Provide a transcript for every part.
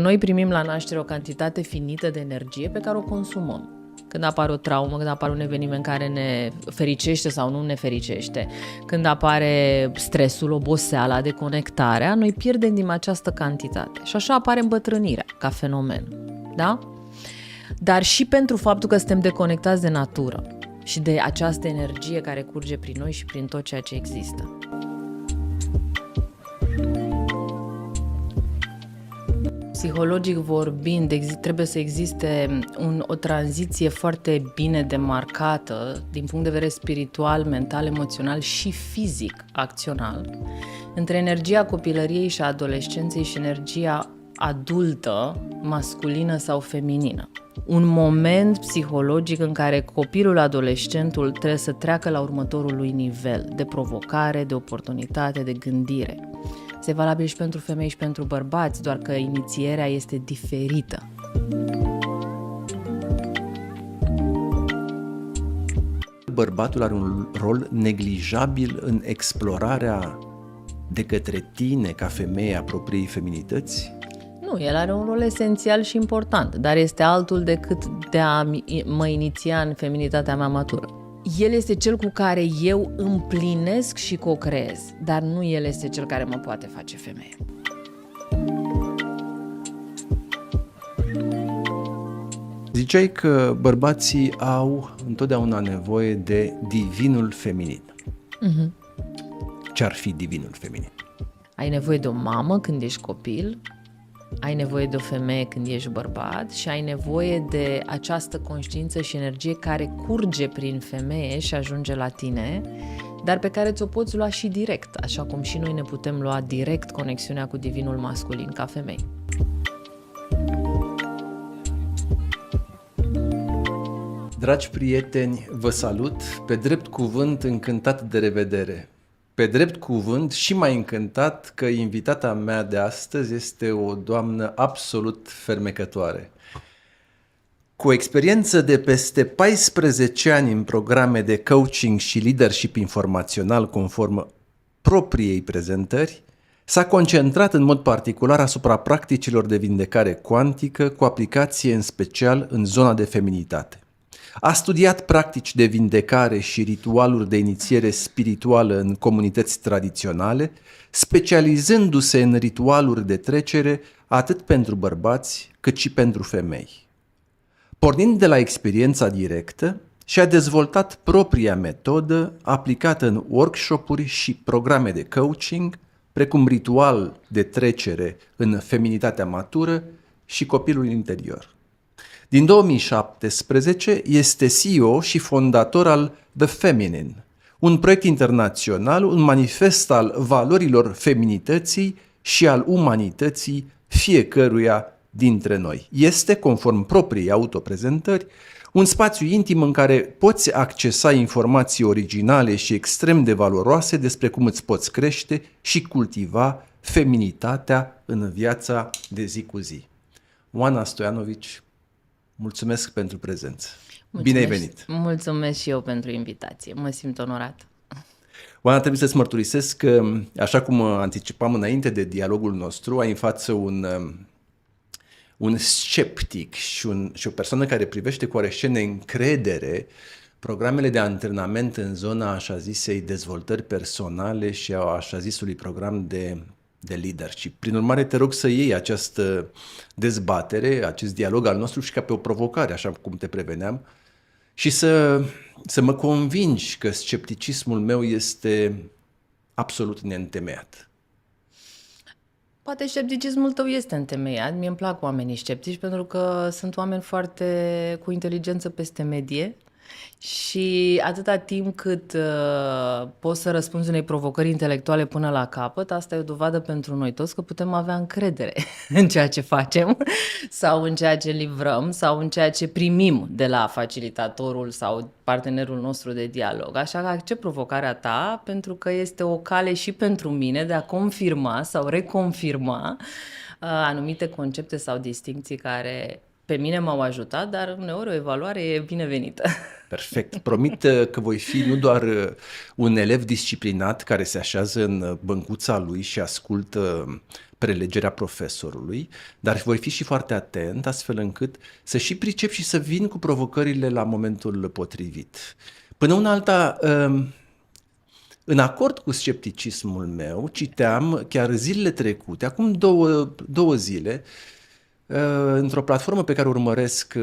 Noi primim la naștere o cantitate finită de energie pe care o consumăm. Când apare o traumă, când apare un eveniment care ne fericește sau nu ne fericește, când apare stresul, oboseala, deconectarea, noi pierdem din această cantitate. Și așa apare îmbătrânirea ca fenomen. Da? Dar și pentru faptul că suntem deconectați de natură și de această energie care curge prin noi și prin tot ceea ce există. Psihologic vorbind, trebuie să existe o tranziție foarte bine demarcată din punct de vedere spiritual, mental, emoțional și fizic, acțional, între energia copilăriei și a adolescenței și energia adultă, masculină sau feminină. Un moment psihologic în care copilul, adolescentul trebuie să treacă la următorul lui nivel de provocare, de oportunitate, de gândire. Este valabil și pentru femei și pentru bărbați, doar că inițierea este diferită. Bărbatul are un rol neglijabil în explorarea de către tine, ca femeie, a propriei feminități? Nu, el are un rol esențial și important, dar este altul decât de a mă iniția în feminitatea mea matură. El este cel cu care eu împlinesc și co-creez, dar nu el este cel care mă poate face femeie. Ziceai că bărbații au întotdeauna nevoie de divinul feminin. Ce-ar fi divinul feminin? Ai nevoie de o mamă când ești copil, ai nevoie de o femeie când ești bărbat și ai nevoie de această conștiință și energie care curge prin femeie și ajunge la tine, dar pe care ți-o poți lua și direct, așa cum și noi ne putem lua direct conexiunea cu divinul masculin ca femei. Dragi prieteni, vă salut, pe drept cuvânt încântat de revedere. Pe drept cuvânt și mai încântat că invitata mea de astăzi este o doamnă absolut fermecătoare. Cu o experiență de peste 14 ani în programe de coaching și leadership informațional conform propriei prezentări, s-a concentrat în mod particular asupra practicilor de vindecare cuantică, cu aplicație în special în zona de feminitate. A studiat practici de vindecare și ritualuri de inițiere spirituală în comunități tradiționale, specializându-se în ritualuri de trecere atât pentru bărbați cât și pentru femei. Pornind de la experiența directă, și-a dezvoltat propria metodă aplicată în workshop-uri și programe de coaching, precum ritual de trecere în feminitatea matură și copilul interior. Din 2017 este CEO și fondator al The Feminine, un proiect internațional, un manifest al valorilor feminității și al umanității fiecăruia dintre noi. Este, conform propriei autoprezentări, un spațiu intim în care poți accesa informații originale și extrem de valoroase despre cum îți poți crește și cultiva feminitatea în viața de zi cu zi. Oana Stoianovici, mulțumesc pentru prezență. Bine ai venit! Mulțumesc și eu pentru invitație. Mă simt onorat. Oana, trebuie să-ți mărturisesc că, așa cum anticipam înainte de dialogul nostru, ai în față un sceptic și o persoană care privește cu oarește neîncredere programele de antrenament în zona așa zisei dezvoltări personale și a așa zisului program de leadership. Prin urmare, te rog să iei această dezbatere, acest dialog al nostru și ca pe o provocare, așa cum te preveneam, și să mă convingi că scepticismul meu este absolut neîntemeiat. Poate scepticismul tău este întemeiat. Mie îmi plac oamenii sceptici pentru că sunt oameni foarte cu inteligență peste medie și atâta timp cât poți să răspunzi unei provocări intelectuale până la capăt, asta e o dovadă pentru noi toți că putem avea încredere în ceea ce facem sau în ceea ce livrăm sau în ceea ce primim de la facilitatorul sau partenerul nostru de dialog. Așa că accept provocarea ta pentru că este o cale și pentru mine de a confirma sau reconfirma anumite concepte sau distincții care pe mine m-au ajutat, dar uneori o evaluare e binevenită. Perfect. Promit că voi fi nu doar un elev disciplinat care se așează în băncuța lui și ascultă prelegerea profesorului, dar voi fi și foarte atent, astfel încât să și pricep și să vin cu provocările la momentul potrivit. Până una alta, în acord cu scepticismul meu, citeam chiar zilele trecute, acum două zile, într-o platformă pe care o urmăresc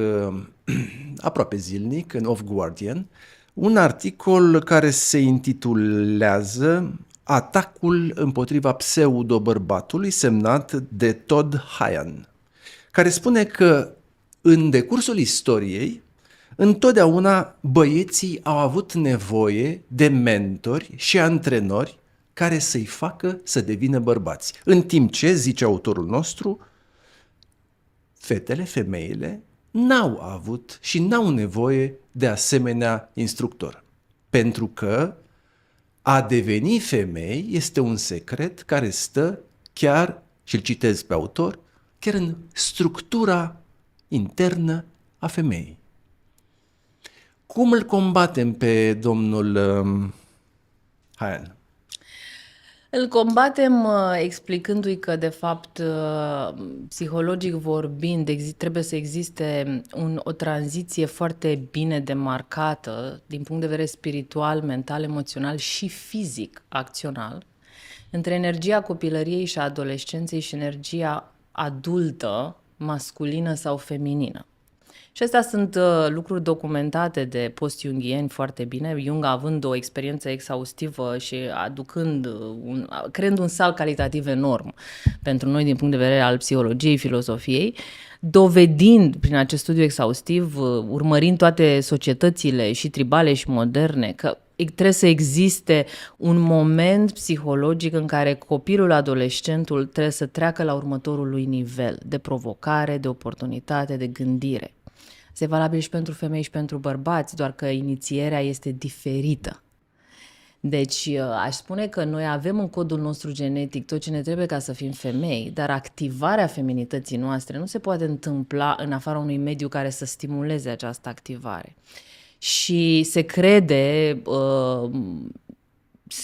aproape zilnic, în Off Guardian, un articol care se intitulează Atacul împotriva pseudo-bărbatului, semnat de Todd Hyan, care spune că în decursul istoriei, întotdeauna băieții au avut nevoie de mentori și antrenori care să-i facă să devină bărbați. În timp ce, zice autorul nostru, fetele, femeile, n-au avut și n-au nevoie de asemenea instructor. Pentru că a deveni femei este un secret care stă chiar, și îl citez pe autor, chiar în structura internă a femeii. Cum îl combatem pe domnul Hyan? Îl combatem explicându-i că, de fapt, psihologic vorbind, trebuie să existe o tranziție foarte bine demarcată din punct de vedere spiritual, mental, emoțional și fizic, acțional, între energia copilăriei și a adolescenței și energia adultă, masculină sau feminină. Și astea sunt lucruri documentate de post-junghieni foarte bine, Jung având o experiență exhaustivă și creând un salt calitativ enorm pentru noi din punct de vedere al psihologiei, filozofiei, dovedind prin acest studiu exhaustiv, urmărind toate societățile și tribale și moderne, că trebuie să existe un moment psihologic în care copilul, adolescentul trebuie să treacă la următorul lui nivel de provocare, de oportunitate, de gândire. Este valabil și pentru femei și pentru bărbați, doar că inițierea este diferită. Deci aș spune că noi avem în codul nostru genetic tot ce ne trebuie ca să fim femei, dar activarea feminității noastre nu se poate întâmpla în afara unui mediu care să stimuleze această activare. Și se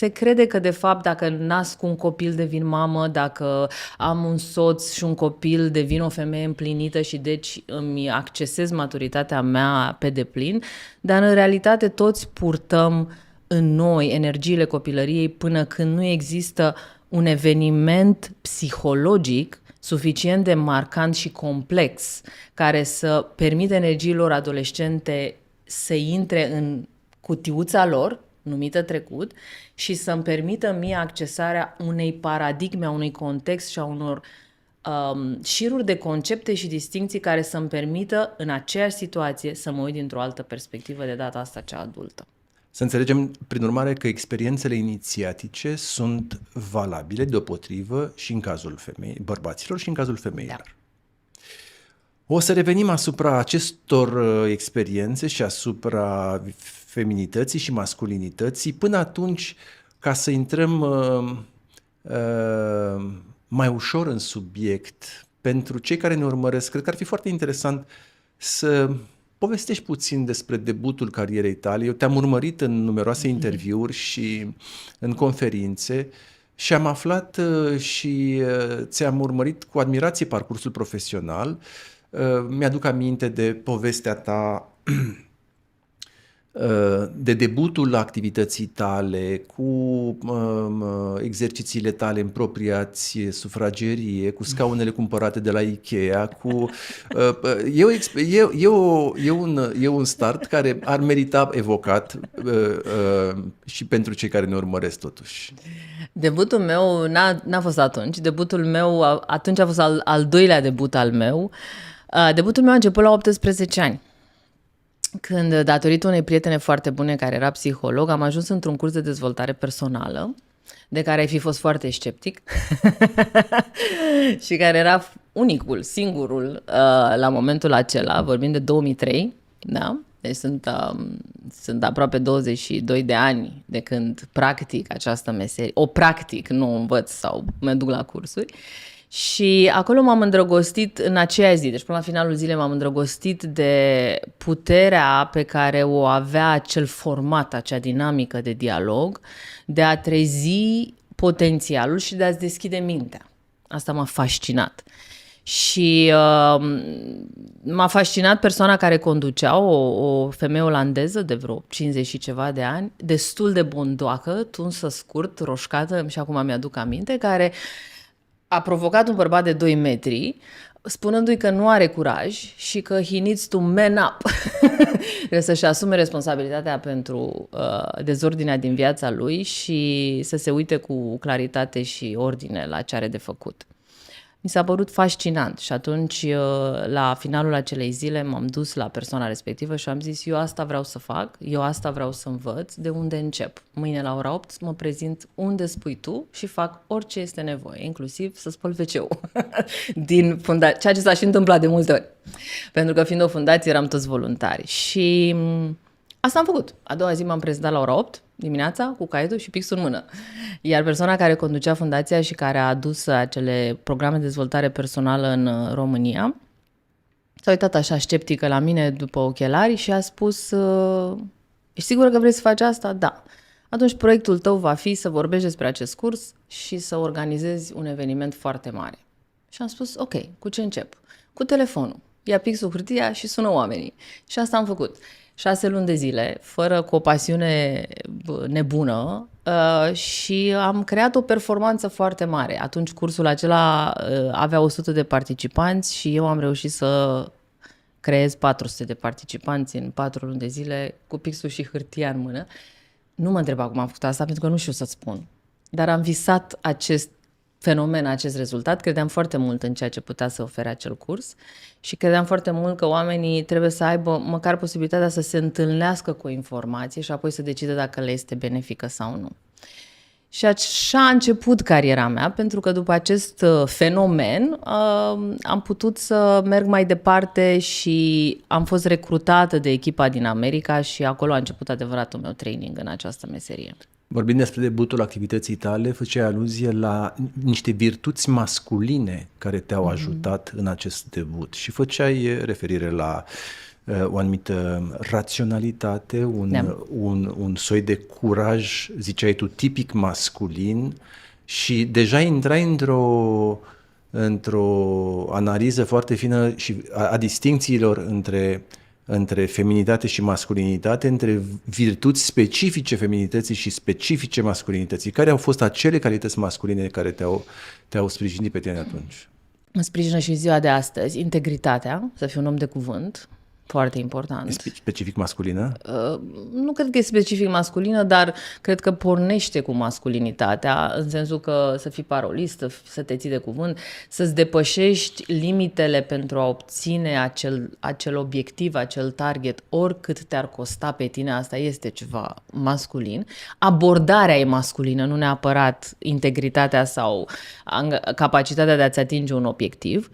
crede că, de fapt, dacă nasc un copil, devin mamă, dacă am un soț și un copil, devin o femeie împlinită și deci îmi accesez maturitatea mea pe deplin, dar în realitate toți purtăm în noi energiile copilăriei până când nu există un eveniment psihologic suficient de marcant și complex care să permită energiilor adolescente să intre în cutiuța lor, numită trecut, și să-mi permită mie accesarea unei paradigme, a unui context și a unor șiruri de concepte și distincții care să-mi permită în aceeași situație să mă uit dintr-o altă perspectivă, de data asta cea adultă. Să înțelegem, prin urmare, că experiențele inițiatice sunt valabile deopotrivă și în cazul bărbaților și în cazul femeilor. Da. O să revenim asupra acestor experiențe și asupra feminității și masculinității. Până atunci, ca să intrăm mai ușor în subiect, pentru cei care ne urmăresc, cred că ar fi foarte interesant să povestești puțin despre debutul carierei tale. Eu te-am urmărit în numeroase interviuri și în conferințe și am aflat și ți-am urmărit cu admirație parcursul profesional. Mi-aduc aminte de povestea ta de debutul activității tale, cu exercițiile tale în propria-ți sufragerie, cu scaunele cumpărate de la Ikea, e un start care ar merita evocat și pentru cei care ne urmăresc totuși. Debutul meu n-a fost atunci. Debutul meu atunci a fost al doilea debut al meu. Debutul meu a început la 18 ani. Când, datorită unei prietene foarte bune care era psiholog, am ajuns într-un curs de dezvoltare personală, de care ai fi fost foarte sceptic și care era unicul, singurul la momentul acela, vorbim de 2003, da? Deci sunt aproape 22 de ani de când practic această meserie, nu învăț sau mă duc la cursuri. Și acolo m-am îndrăgostit în aceea zi, deci până la finalul zilei m-am îndrăgostit de puterea pe care o avea acel format, acea dinamică de dialog, de a trezi potențialul și de a-ți deschide mintea. Asta m-a fascinat. Și m-a fascinat persoana care conducea, o femeie olandeză de vreo 50 și ceva de ani, destul de bondoacă, tunsă scurt, roșcată, și acum mi-aduc aminte, care a provocat un bărbat de 2 metri, spunându-i că nu are curaj și că he needs to man up. Trebuie să-și asume responsabilitatea pentru dezordinea din viața lui și să se uite cu claritate și ordine la ce are de făcut. Mi s-a părut fascinant și atunci, la finalul acelei zile, m-am dus la persoana respectivă și am zis, eu asta vreau să fac, eu asta vreau să învăț, de unde încep? Mâine la ora 8 mă prezint unde spui tu și fac orice este nevoie, inclusiv să spăl WC-ul. Din fundație, ceea ce s-a și întâmplat de multe ori. Pentru că fiind o fundație eram toți voluntari și asta am făcut. A doua zi m-am prezentat la ora 8 dimineața cu caietul și pixul în mână. Iar persoana care conducea fundația și care a adus acele programe de dezvoltare personală în România s-a uitat așa sceptică la mine după ochelari și a spus, ești sigură că vrei să faci asta? Da. Atunci proiectul tău va fi să vorbești despre acest curs și să organizezi un eveniment foarte mare. Și am spus, ok, cu ce încep? Cu telefonul. Ia pixul, hârtia și sună oamenii. Și asta am făcut. 6 luni de zile, cu o pasiune nebună și am creat o performanță foarte mare. Atunci cursul acela avea 100 de participanți și eu am reușit să creez 400 de participanți în 4 luni de zile cu pixul și hârtia în mână. Nu mă întreba cum am făcut asta, pentru că nu știu să-ți spun. Dar am visat acest fenomen, acest rezultat. Credeam foarte mult în ceea ce putea să ofere acel curs și credeam foarte mult că oamenii trebuie să aibă măcar posibilitatea să se întâlnească cu o informație și apoi să decide dacă le este benefică sau nu. Și așa a început cariera mea, pentru că după acest fenomen am putut să merg mai departe și am fost recrutată de echipa din America și acolo a început adevăratul meu training în această meserie. Vorbind despre debutul activității tale, făceai aluzie la niște virtuți masculine care te-au ajutat în acest debut și făceai referire la o anumită raționalitate, un soi de curaj, ziceai tu, tipic masculin și deja intrai într-o analiză foarte fină și a distincțiilor între feminitate și masculinitate, între virtuți specifice feminității și specifice masculinității. Care au fost acele calități masculine care te-au sprijinit pe tine atunci? Mă sprijină și ziua de astăzi. Integritatea, să fiu un om de cuvânt, foarte important. Specific masculină? Nu cred că e specific masculină, dar cred că pornește cu masculinitatea, în sensul că să fii parolist, să te ții de cuvânt, să-ți depășești limitele pentru a obține acel obiectiv, acel target, oricât te-ar costa pe tine, asta este ceva masculin. Abordarea e masculină, nu neapărat integritatea sau capacitatea de a-ți atinge un obiectiv.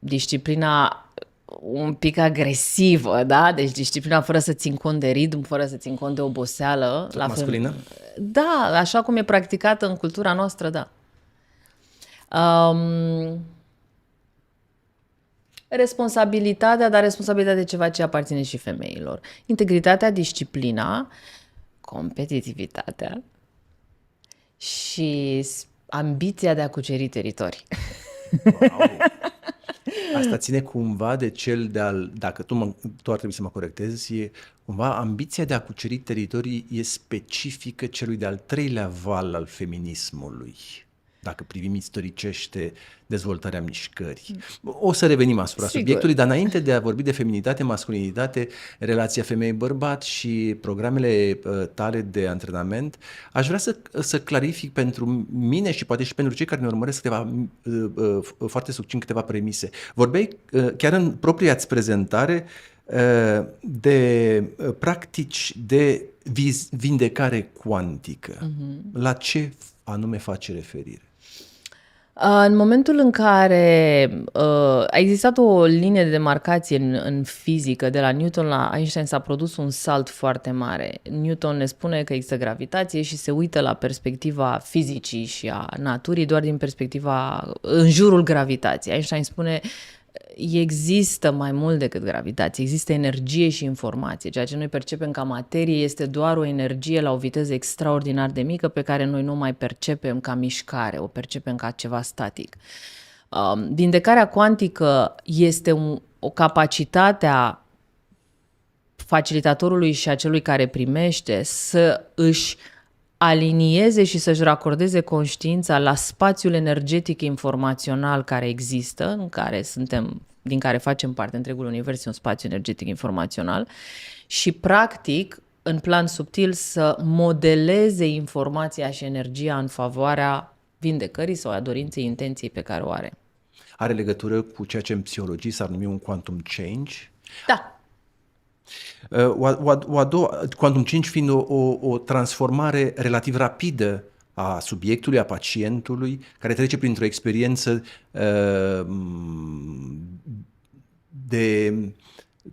Disciplina un pic agresivă, da? Deci disciplina fără să țin cont de ritm, fără să țin cont de oboseală. Tot masculină? Da, așa cum e practicată în cultura noastră, da. Responsabilitatea, dar responsabilitatea de ceva ce aparține și femeilor. Integritatea, disciplina, competitivitatea și ambiția de a cuceri teritorii. Wow. Asta ține cumva de cel dacă tu ar trebui să mă corectezi, cumva ambiția de a cuceri teritorii e specifică celui de-al treilea val al feminismului, dacă privim istoricește dezvoltarea mișcării. O să revenim asupra subiectului, dar înainte de a vorbi de feminitate, masculinitate, relația femeie-bărbat și programele tale de antrenament, aș vrea să clarific pentru mine și poate și pentru cei care ne urmăresc foarte succint câteva premise. Vorbeai chiar în propria-ți prezentare de practici de vindecare cuantică. La ce anume face referire? În momentul în care a existat o linie de demarcație în fizică, de la Newton la Einstein s-a produs un salt foarte mare. Newton ne spune că există gravitație și se uită la perspectiva fizicii și a naturii doar din perspectiva în jurul gravitației. Einstein spune există mai mult decât gravitație, există energie și informație. Ceea ce noi percepem ca materie este doar o energie la o viteză extraordinar de mică pe care noi nu mai percepem ca mișcare, o percepem ca ceva static. Vindecarea cuantică este o capacitate a facilitatorului și a celui care primește să își alinieze și să-și racordeze conștiința la spațiul energetic informațional care există, în care suntem, din care facem parte, întregul univers e un spațiu energetic informațional și practic, în plan subtil, să modeleze informația și energia în favoarea vindecării sau a dorinței, intenției pe care o are. Are legătură cu ceea ce în psihologie s-ar numi un quantum change? Da. Quantum change fiind o transformare relativ rapidă a subiectului, a pacientului, care trece printr-o experiență de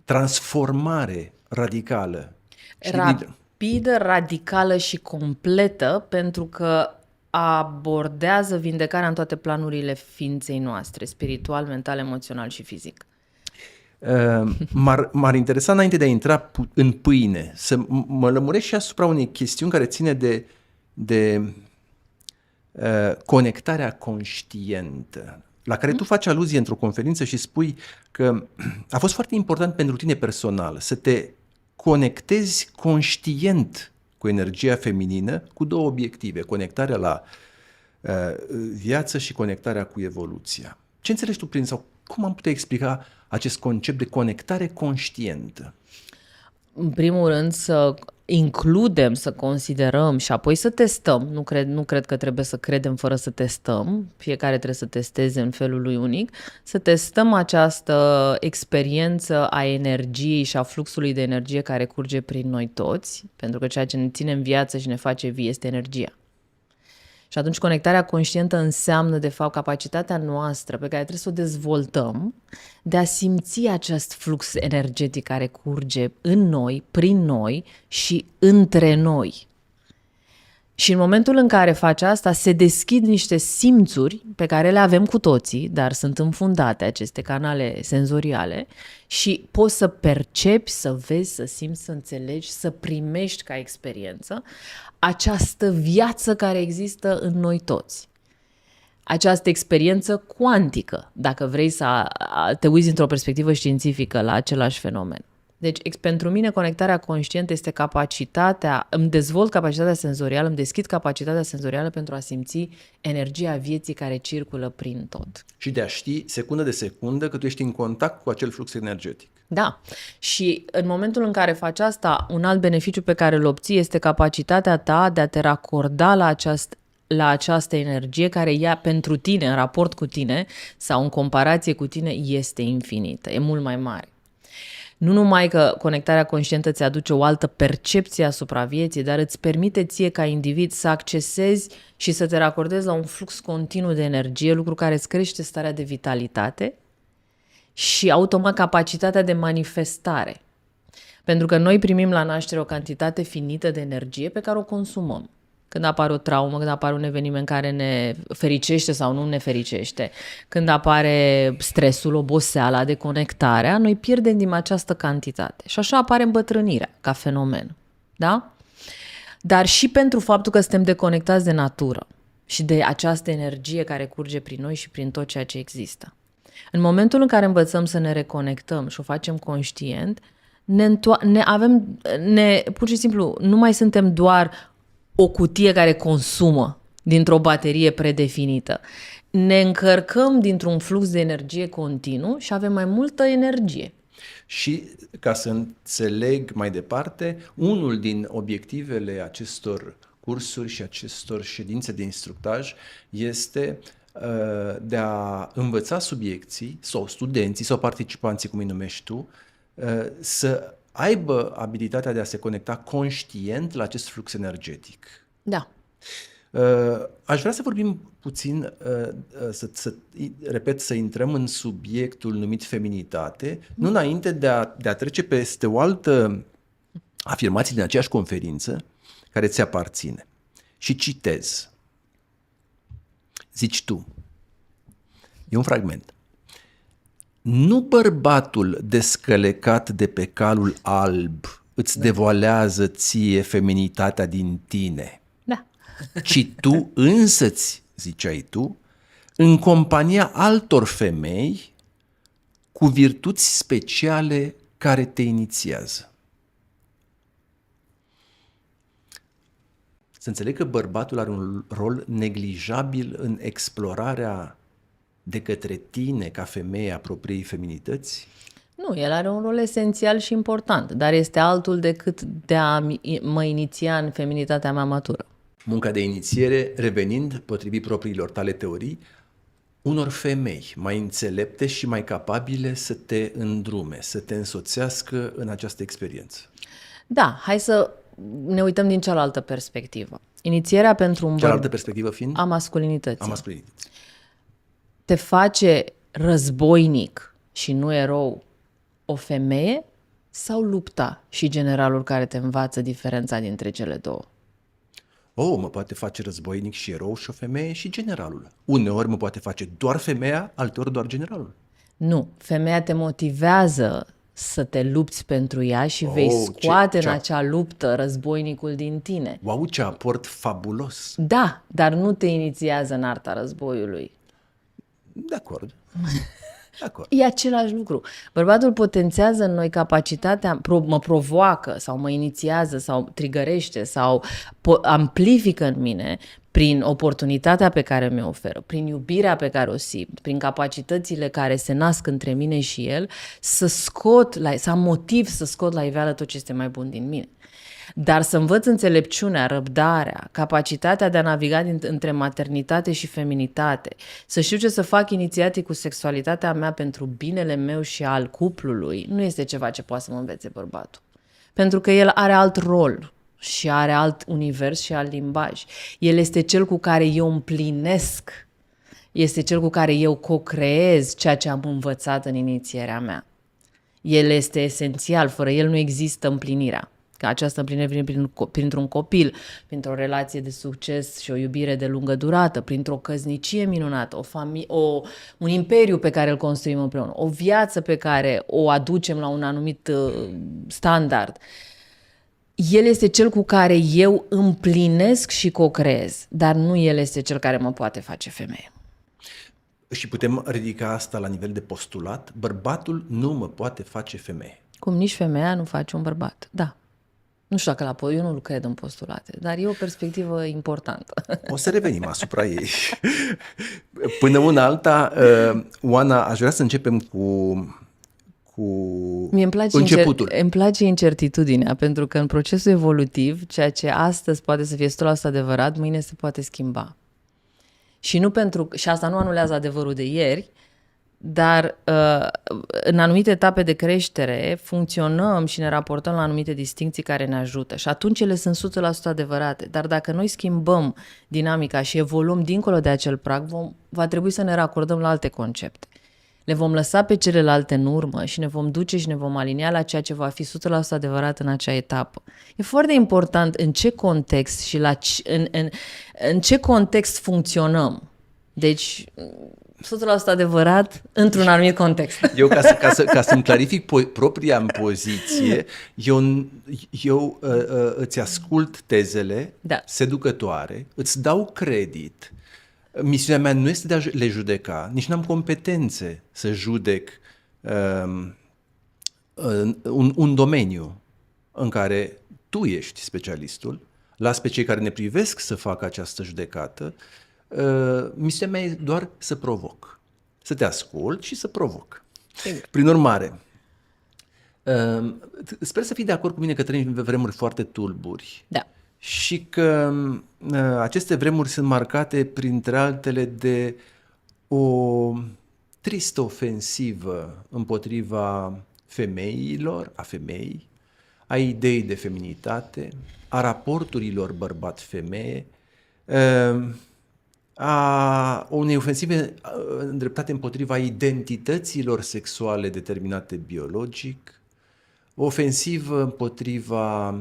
transformare radicală. Rapidă, radicală și completă, pentru că abordează vindecarea în toate planurile ființei noastre, spiritual, mental, emoțional și fizic. M-ar interesa, înainte de a intra în pâine, să mă lămuresc și asupra unei chestiuni care ține de conectarea conștientă, la care tu faci aluzie într-o conferință și spui că a fost foarte important pentru tine personal să te conectezi conștient cu energia feminină cu două obiective, conectarea la viață și conectarea cu evoluția. Ce înțelegi tu prin, sau cum am putea explica acest concept de conectare conștientă? În primul rând să includem, să considerăm și apoi să testăm. Nu cred că trebuie să credem fără să testăm. Fiecare trebuie să testeze în felul lui unic. Să testăm această experiență a energiei și a fluxului de energie care curge prin noi toți, pentru că ceea ce ne ține în viață și ne face vii este energia. Și atunci conectarea conștientă înseamnă, de fapt, capacitatea noastră pe care trebuie să o dezvoltăm de a simți acest flux energetic care curge în noi, prin noi și între noi. Și în momentul în care faci asta, se deschid niște simțuri pe care le avem cu toții, dar sunt înfundate aceste canale senzoriale și poți să percepi, să vezi, să simți, să înțelegi, să primești ca experiență această viață care există în noi toți. Această experiență cuantică, dacă vrei să te uiți într-o perspectivă științifică la același fenomen. Deci, pentru mine, conectarea conștientă este capacitatea, îmi dezvolt capacitatea senzorială, îmi deschid capacitatea senzorială pentru a simți energia vieții care circulă prin tot. Și de a ști, secundă de secundă, că tu ești în contact cu acel flux energetic. Da. Și în momentul în care faci asta, un alt beneficiu pe care îl obții este capacitatea ta de a te racorda la această energie care ea pentru tine, în raport cu tine sau în comparație cu tine, este infinită, e mult mai mare. Nu numai că conectarea conștientă îți aduce o altă percepție asupra vieții, dar îți permite ție ca individ să accesezi și să te racordezi la un flux continuu de energie, lucru care îți crește starea de vitalitate și automat capacitatea de manifestare. Pentru că noi primim la naștere o cantitate finită de energie pe care o consumăm. Când apare o traumă, când apare un eveniment care ne fericește sau nu ne fericește, când apare stresul, oboseala, deconectarea, noi pierdem din această cantitate. Și așa apare îmbătrânirea ca fenomen. Da? Dar și pentru faptul că suntem deconectați de natură și de această energie care curge prin noi și prin tot ceea ce există. În momentul în care învățăm să ne reconectăm și o facem conștient, pur și simplu nu mai suntem doar o cutie care consumă dintr-o baterie predefinită. Ne încărcăm dintr-un flux de energie continuu și avem mai multă energie. Și ca să înțeleg mai departe, unul din obiectivele acestor cursuri și acestor ședințe de instructaj este de a învăța subiecții sau studenții sau participanții, cum îi numești tu, să aibă abilitatea de a se conecta conștient la acest flux energetic. Da. Aș vrea să vorbim puțin, să intrăm în subiectul numit feminitate, nu înainte de a trece peste o altă afirmație din aceeași conferință care ți aparține. Și citez. Zici tu. E un fragment. Nu bărbatul descălecat de pe calul alb îți devoalează ție feminitatea din tine, Da. ci tu însăți, ziceai tu, în compania altor femei cu virtuți speciale care te inițiază. Să înțeleg că bărbatul are un rol neglijabil în explorarea de către tine ca femeie a propriei feminități? Nu, el are un rol esențial și important, dar este altul decât de a mă iniția în feminitatea mea matură. Munca de inițiere, revenind, potrivit propriilor tale teorii, unor femei mai înțelepte și mai capabile să te îndrume, să te însoțească în această experiență. Da, hai să ne uităm din cealaltă perspectivă. Inițierea pentru un Cealaltă perspectivă fiind? a masculinității. A masculinității. Te face războinic și nu erou o femeie sau lupta și generalul care te învață diferența dintre cele două? Mă poate face războinic și erou și o femeie și generalul. Uneori mă poate face doar femeia, alteori doar generalul. Nu, femeia te motivează să te lupți pentru ea și vei scoate în acea luptă războinicul din tine. Wow, ce aport fabulos! Da, dar nu te inițiază în arta războiului. De acord. De acord. E același lucru. Bărbatul potențează în noi capacitatea, mă provoacă sau mă inițiază sau trigărește sau amplifică în mine prin oportunitatea pe care mi-o oferă, prin iubirea pe care o simt, prin capacitățile care se nasc între mine și el, să am motiv să scot la iveală tot ce este mai bun din mine. Dar să învăț înțelepciunea, răbdarea, capacitatea de a naviga între maternitate și feminitate, să știu ce să fac inițiatic cu sexualitatea mea pentru binele meu și al cuplului, nu este ceva ce poate să mă învețe bărbatul. Pentru că el are alt rol și are alt univers și alt limbaj. El este cel cu care eu împlinesc, este cel cu care eu co-creez ceea ce am învățat în inițierea mea. El este esențial, fără el nu există împlinirea. Că această împlinire vine printr-un copil, printr-o relație de succes și o iubire de lungă durată, printr-o căsnicie minunată, un imperiu pe care îl construim împreună, o viață pe care o aducem la un anumit standard. El este cel cu care eu împlinesc și co-creez, dar nu el este cel care mă poate face femeie. Și putem ridica asta la nivel de postulat? Bărbatul nu mă poate face femeie. Cum nici femeia nu face un bărbat, da. Nu știu dacă eu nu cred în postulate, dar e o perspectivă importantă. O să revenim asupra ei. Până una alta, Oana, aș vrea să începem cu Mie începutul. Îmi place incertitudinea, pentru că în procesul evolutiv, ceea ce astăzi poate să fie 100% adevărat, mâine se poate schimba. Și asta nu anulează adevărul de ieri, dar în anumite etape de creștere funcționăm și ne raportăm la anumite distincții care ne ajută și atunci ele sunt 100% adevărate. Dar dacă noi schimbăm dinamica și evoluăm dincolo de acel prag, va trebui să ne racordăm la alte concepte. Le vom lăsa pe celelalte în urmă și ne vom duce și ne vom alinia la ceea ce va fi 100% adevărat în acea etapă. E foarte important în ce context și în ce context funcționăm. Deci 100% adevărat într-un anumit context. Eu, ca să-mi clarific propria poziție, eu îți ascult tezele seducătoare, îți dau credit. Misiunea mea nu este de a le judeca, nici n-am competențe să judec un domeniu în care tu ești specialistul, las pe cei care ne privesc să facă această judecată. Misiunea mea e doar să provoc, să te ascult și să provoc. Prin urmare, sper să fii de acord cu mine că trăim vremuri foarte tulburi. Da. Și că aceste vremuri sunt marcate, printre altele, de o tristă ofensivă împotriva femeilor, a femeii, a ideii de feminitate, a raporturilor bărbat-femeie, a unei ofensive îndreptate împotriva identităților sexuale determinate biologic, o ofensivă împotriva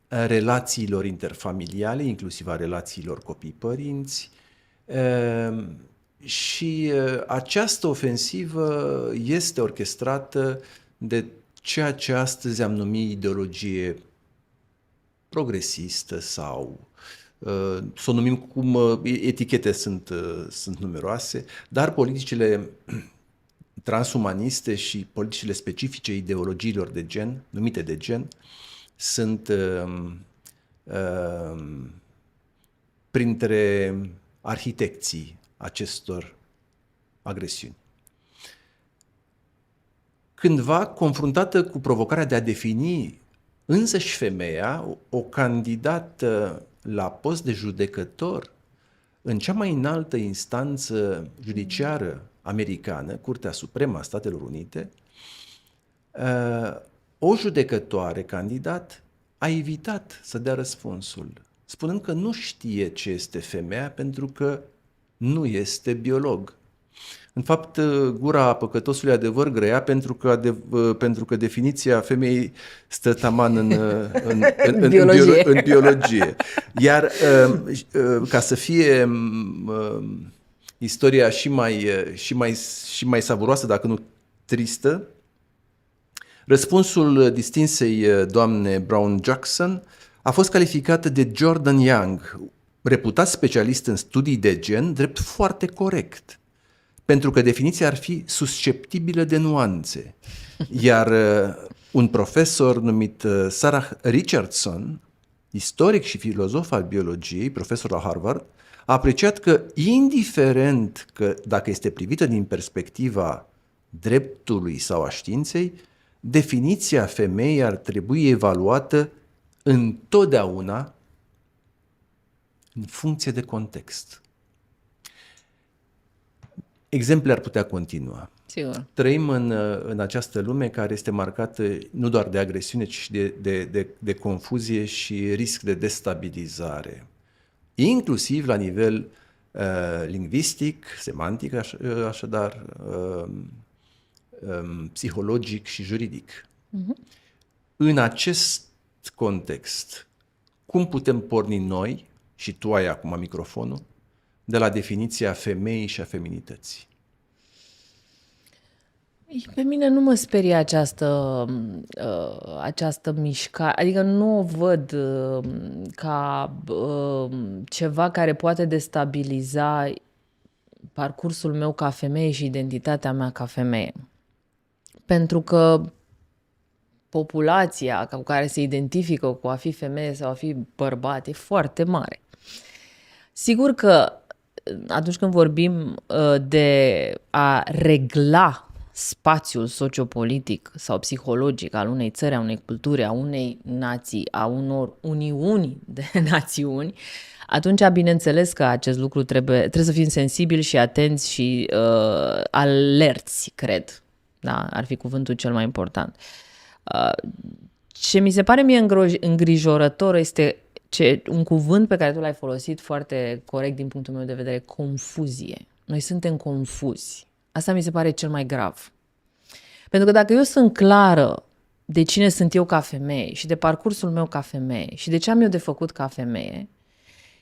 relațiilor interfamiliale, inclusiv a relațiilor copii-părinți, și această ofensivă este orchestrată de ceea ce astăzi am numit ideologie progresistă sau să o numim cum etichete sunt numeroase, dar politicile transumaniste și politicile specifice ideologiilor de gen, numite de gen, sunt printre arhitecții acestor agresiuni. Cândva, confruntată cu provocarea de a defini însăși femeia, o candidată la post de judecător în cea mai înaltă instanță judiciară americană, Curtea Supremă a Statelor Unite, o judecătoare candidat a evitat să dea răspunsul, spunând că nu știe ce este femeia pentru că nu este biolog. În fapt, gura păcătosului adevăr grăia pentru că definiția femeii stă taman în biologie. Iar ca să fie istoria și mai savuroasă, dacă nu tristă, răspunsul distinsei doamne Brown Jackson a fost calificat de Jordan Young, reputat specialist în studii de gen, drept foarte corect, pentru că definiția ar fi susceptibilă de nuanțe. Iar un profesor numit Sarah Richardson, istoric și filozof al biologiei, profesor la Harvard, a apreciat că, indiferent că dacă este privită din perspectiva dreptului sau a științei, definiția femeii ar trebui evaluată întotdeauna în funcție de context. Exemple ar putea continua. Sigur. Trăim în această lume care este marcată nu doar de agresiune, ci și de confuzie și risc de destabilizare. Inclusiv la nivel lingvistic, semantic, așadar, psihologic și juridic. În acest context, cum putem porni noi, și tu ai acum microfonul, de la definiția femeii și a feminității? Pe mine nu mă sperie această mișcare, adică nu o văd ca ceva care poate destabiliza parcursul meu ca femeie și identitatea mea ca femeie. Pentru că populația cu care se identifică cu a fi femeie sau a fi bărbat e foarte mare. Sigur că atunci când vorbim de a regla spațiul sociopolitic sau psihologic al unei țări, a unei culturi, a unei nații, a unor uniuni de națiuni, atunci bineînțeles că acest lucru trebuie să fim sensibili și atenți și alerți, cred. Da? Ar fi cuvântul cel mai important. Ce mi se pare mie îngrijorător este un cuvânt pe care tu l-ai folosit foarte corect din punctul meu de vedere, confuzie. Noi suntem confuzi. Asta mi se pare cel mai grav. Pentru că dacă eu sunt clară de cine sunt eu ca femeie și de parcursul meu ca femeie și de ce am eu de făcut ca femeie,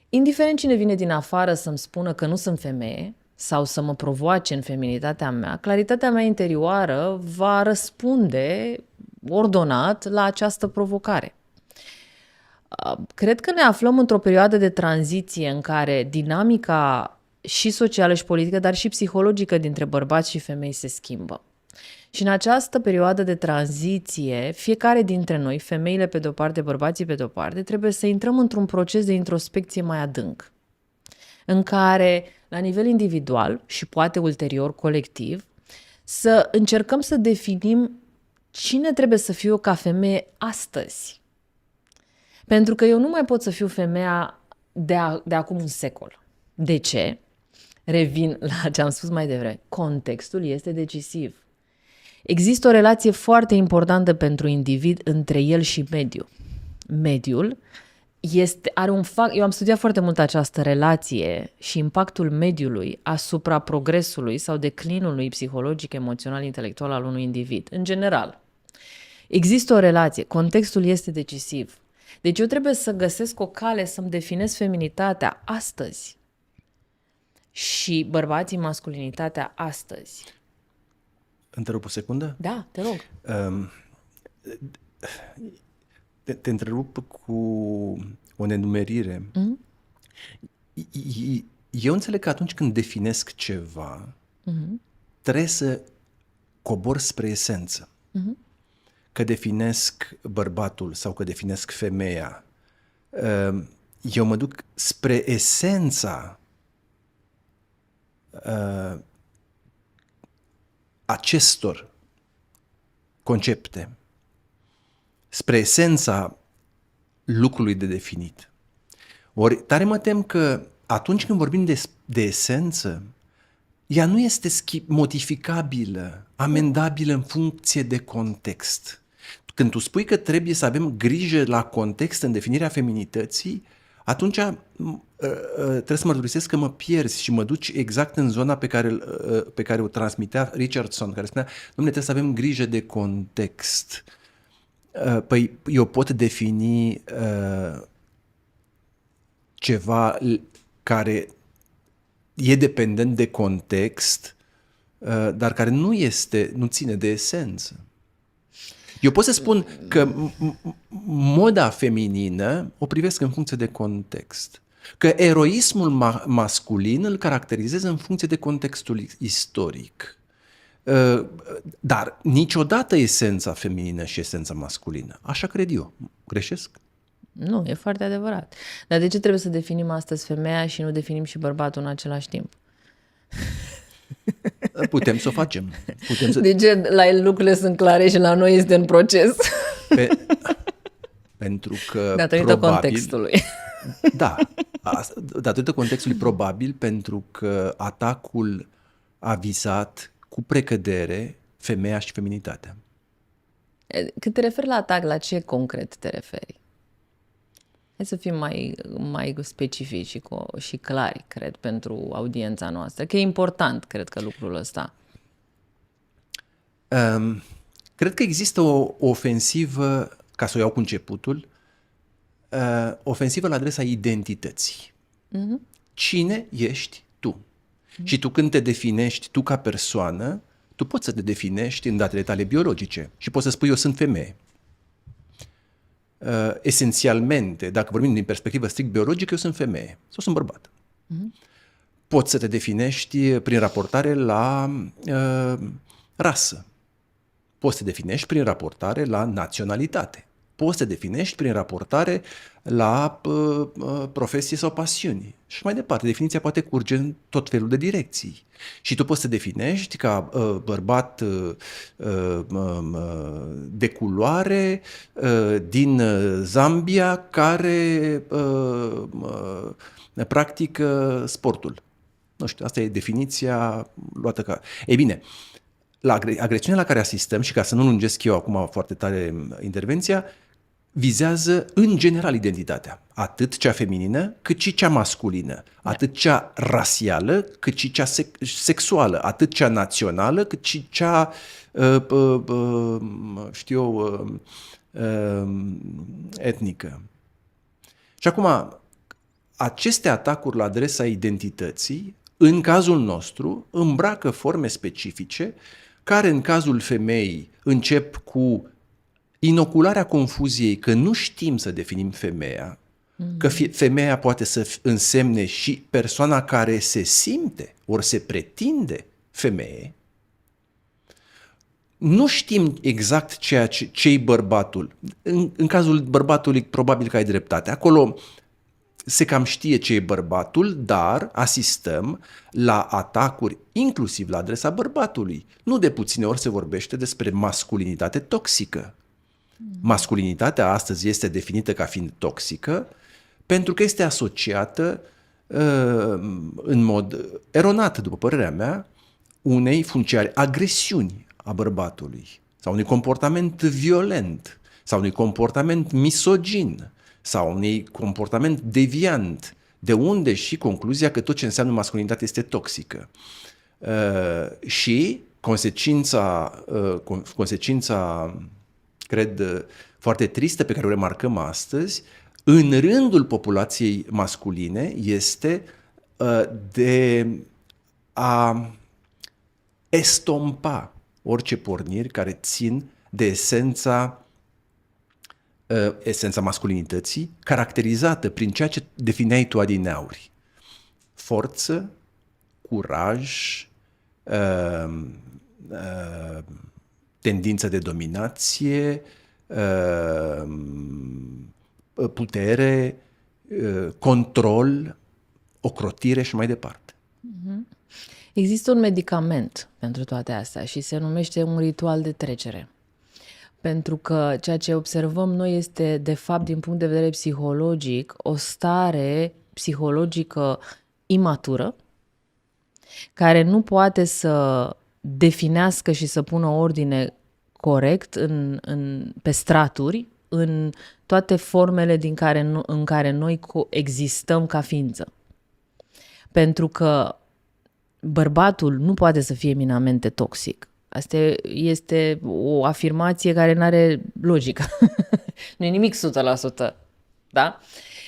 indiferent cine vine din afară să-mi spună că nu sunt femeie sau să mă provoace în feminitatea mea, claritatea mea interioară va răspunde ordonat la această provocare. Cred că ne aflăm într-o perioadă de tranziție în care dinamica și socială și politică, dar și psihologică dintre bărbați și femei se schimbă. Și în această perioadă de tranziție, fiecare dintre noi, femeile pe de-o parte, bărbații pe de-o parte, trebuie să intrăm într-un proces de introspecție mai adânc, în care, la nivel individual și poate ulterior colectiv, să încercăm să definim cine trebuie să fiu eu ca femeie astăzi. Pentru că eu nu mai pot să fiu femeia de acum un secol. De ce? Revin la ce am spus mai devreme. Contextul este decisiv. Există o relație foarte importantă pentru individ între el și mediu. Mediul Eu am studiat foarte mult această relație și impactul mediului asupra progresului sau declinului psihologic, emoțional, intelectual al unui individ. În general, există o relație, contextul este decisiv. Deci eu trebuie să găsesc o cale să-mi definez feminitatea astăzi și bărbații masculinitatea astăzi. Întrerup o secundă? Da, te rog. Te întrerup cu o nenumerire. Eu înțeleg că atunci când definesc ceva, trebuie să cobor spre esență. Că definesc bărbatul sau că definesc femeia. Eu mă duc spre esența acestor concepte, spre esența lucrului de definit. Ori tare mă tem că atunci când vorbim de esență, ea nu este modificabilă, amendabilă în funcție de context. Când tu spui că trebuie să avem grijă la context în definirea feminității, atunci trebuie să mărturisesc că mă pierzi și mă duci exact în zona pe care o transmitea Richardson, care spunea, dom'le, trebuie să avem grijă de context. Păi eu pot defini ceva care e dependent de context, dar care nu ține de esență. Eu pot să spun că moda feminină o privesc în funcție de context. Că eroismul masculin îl caracterizez în funcție de contextul istoric. Dar niciodată esența feminină și esența masculină. Așa cred eu. Greșesc? Nu, e foarte adevărat. Dar de ce trebuie să definim astăzi femeia și nu definim și bărbatul în același timp? Putem să o facem. De ce la el lucrurile sunt clare și la noi este în proces? Pentru că datorită contextului. Da, datorită contextului probabil, pentru că atacul a vizat cu precădere femeia și feminitatea. Când te referi la atac, la ce concret te referi? Hai să fim mai specifici și clari, cred, pentru audiența noastră. Că e important, cred că, lucrul ăsta. Cred că există o ofensivă, ca să o iau cu începutul, ofensivă la adresa identității. Cine ești tu? Și tu când te definești tu ca persoană, tu poți să te definești în datele tale biologice și poți să spui eu sunt femeie. Esențialmente, dacă vorbim din perspectivă strict biologică, eu sunt femeie sau sunt bărbat. Poți să te definești prin raportare la rasă. Poți să te definești prin raportare la naționalitate. Poți să te definești prin raportare la profesie sau pasiuni. Și mai departe, definiția poate curge în tot felul de direcții. Și tu poți să te definești ca bărbat de culoare din Zambia care practică sportul. Nu știu, asta e definiția luată ca... Ei bine, la agresiunea la care asistăm, și ca să nu lungesc eu acum foarte tare intervenția, vizează în general identitatea, atât cea feminină cât și cea masculină, atât cea rasială cât și cea sexuală, atât cea națională cât și cea, etnică. Și acum, aceste atacuri la adresa identității, în cazul nostru, îmbracă forme specifice care în cazul femeii încep cu inocularea confuziei că nu știm să definim femeia, că femeia poate să însemne și persoana care se simte ori se pretinde femeie. Nu știm exact ce-i bărbatul. În cazul bărbatului probabil că ai dreptate. Acolo se cam știe ce e bărbatul, dar asistăm la atacuri inclusiv la adresa bărbatului. Nu de puține ori se vorbește despre masculinitate toxică. Masculinitatea astăzi este definită ca fiind toxică pentru că este asociată în mod eronat, după părerea mea, unei funcționari agresiuni a bărbatului sau unui comportament violent sau unui comportament misogin sau unui comportament deviant, de unde și concluzia că tot ce înseamnă masculinitate este toxică. Și consecința, cred, foarte tristă pe care o remarcăm astăzi, în rândul populației masculine, este de a estompa orice porniri care țin de esența masculinității, caracterizată prin ceea ce defineai tu adineauri. Forță, curaj, tendință de dominație, putere, control, ocrotire și mai departe. Există un medicament pentru toate astea și se numește un ritual de trecere. Pentru că ceea ce observăm noi este, de fapt, din punct de vedere psihologic, o stare psihologică imatură, care nu poate să definească și să pună ordine corect pe straturi, în toate formele în care noi existăm ca ființă. Pentru că bărbatul nu poate să fie eminamente toxic. Asta este o afirmație care nu are logică. Nu e nimic 100%. Da?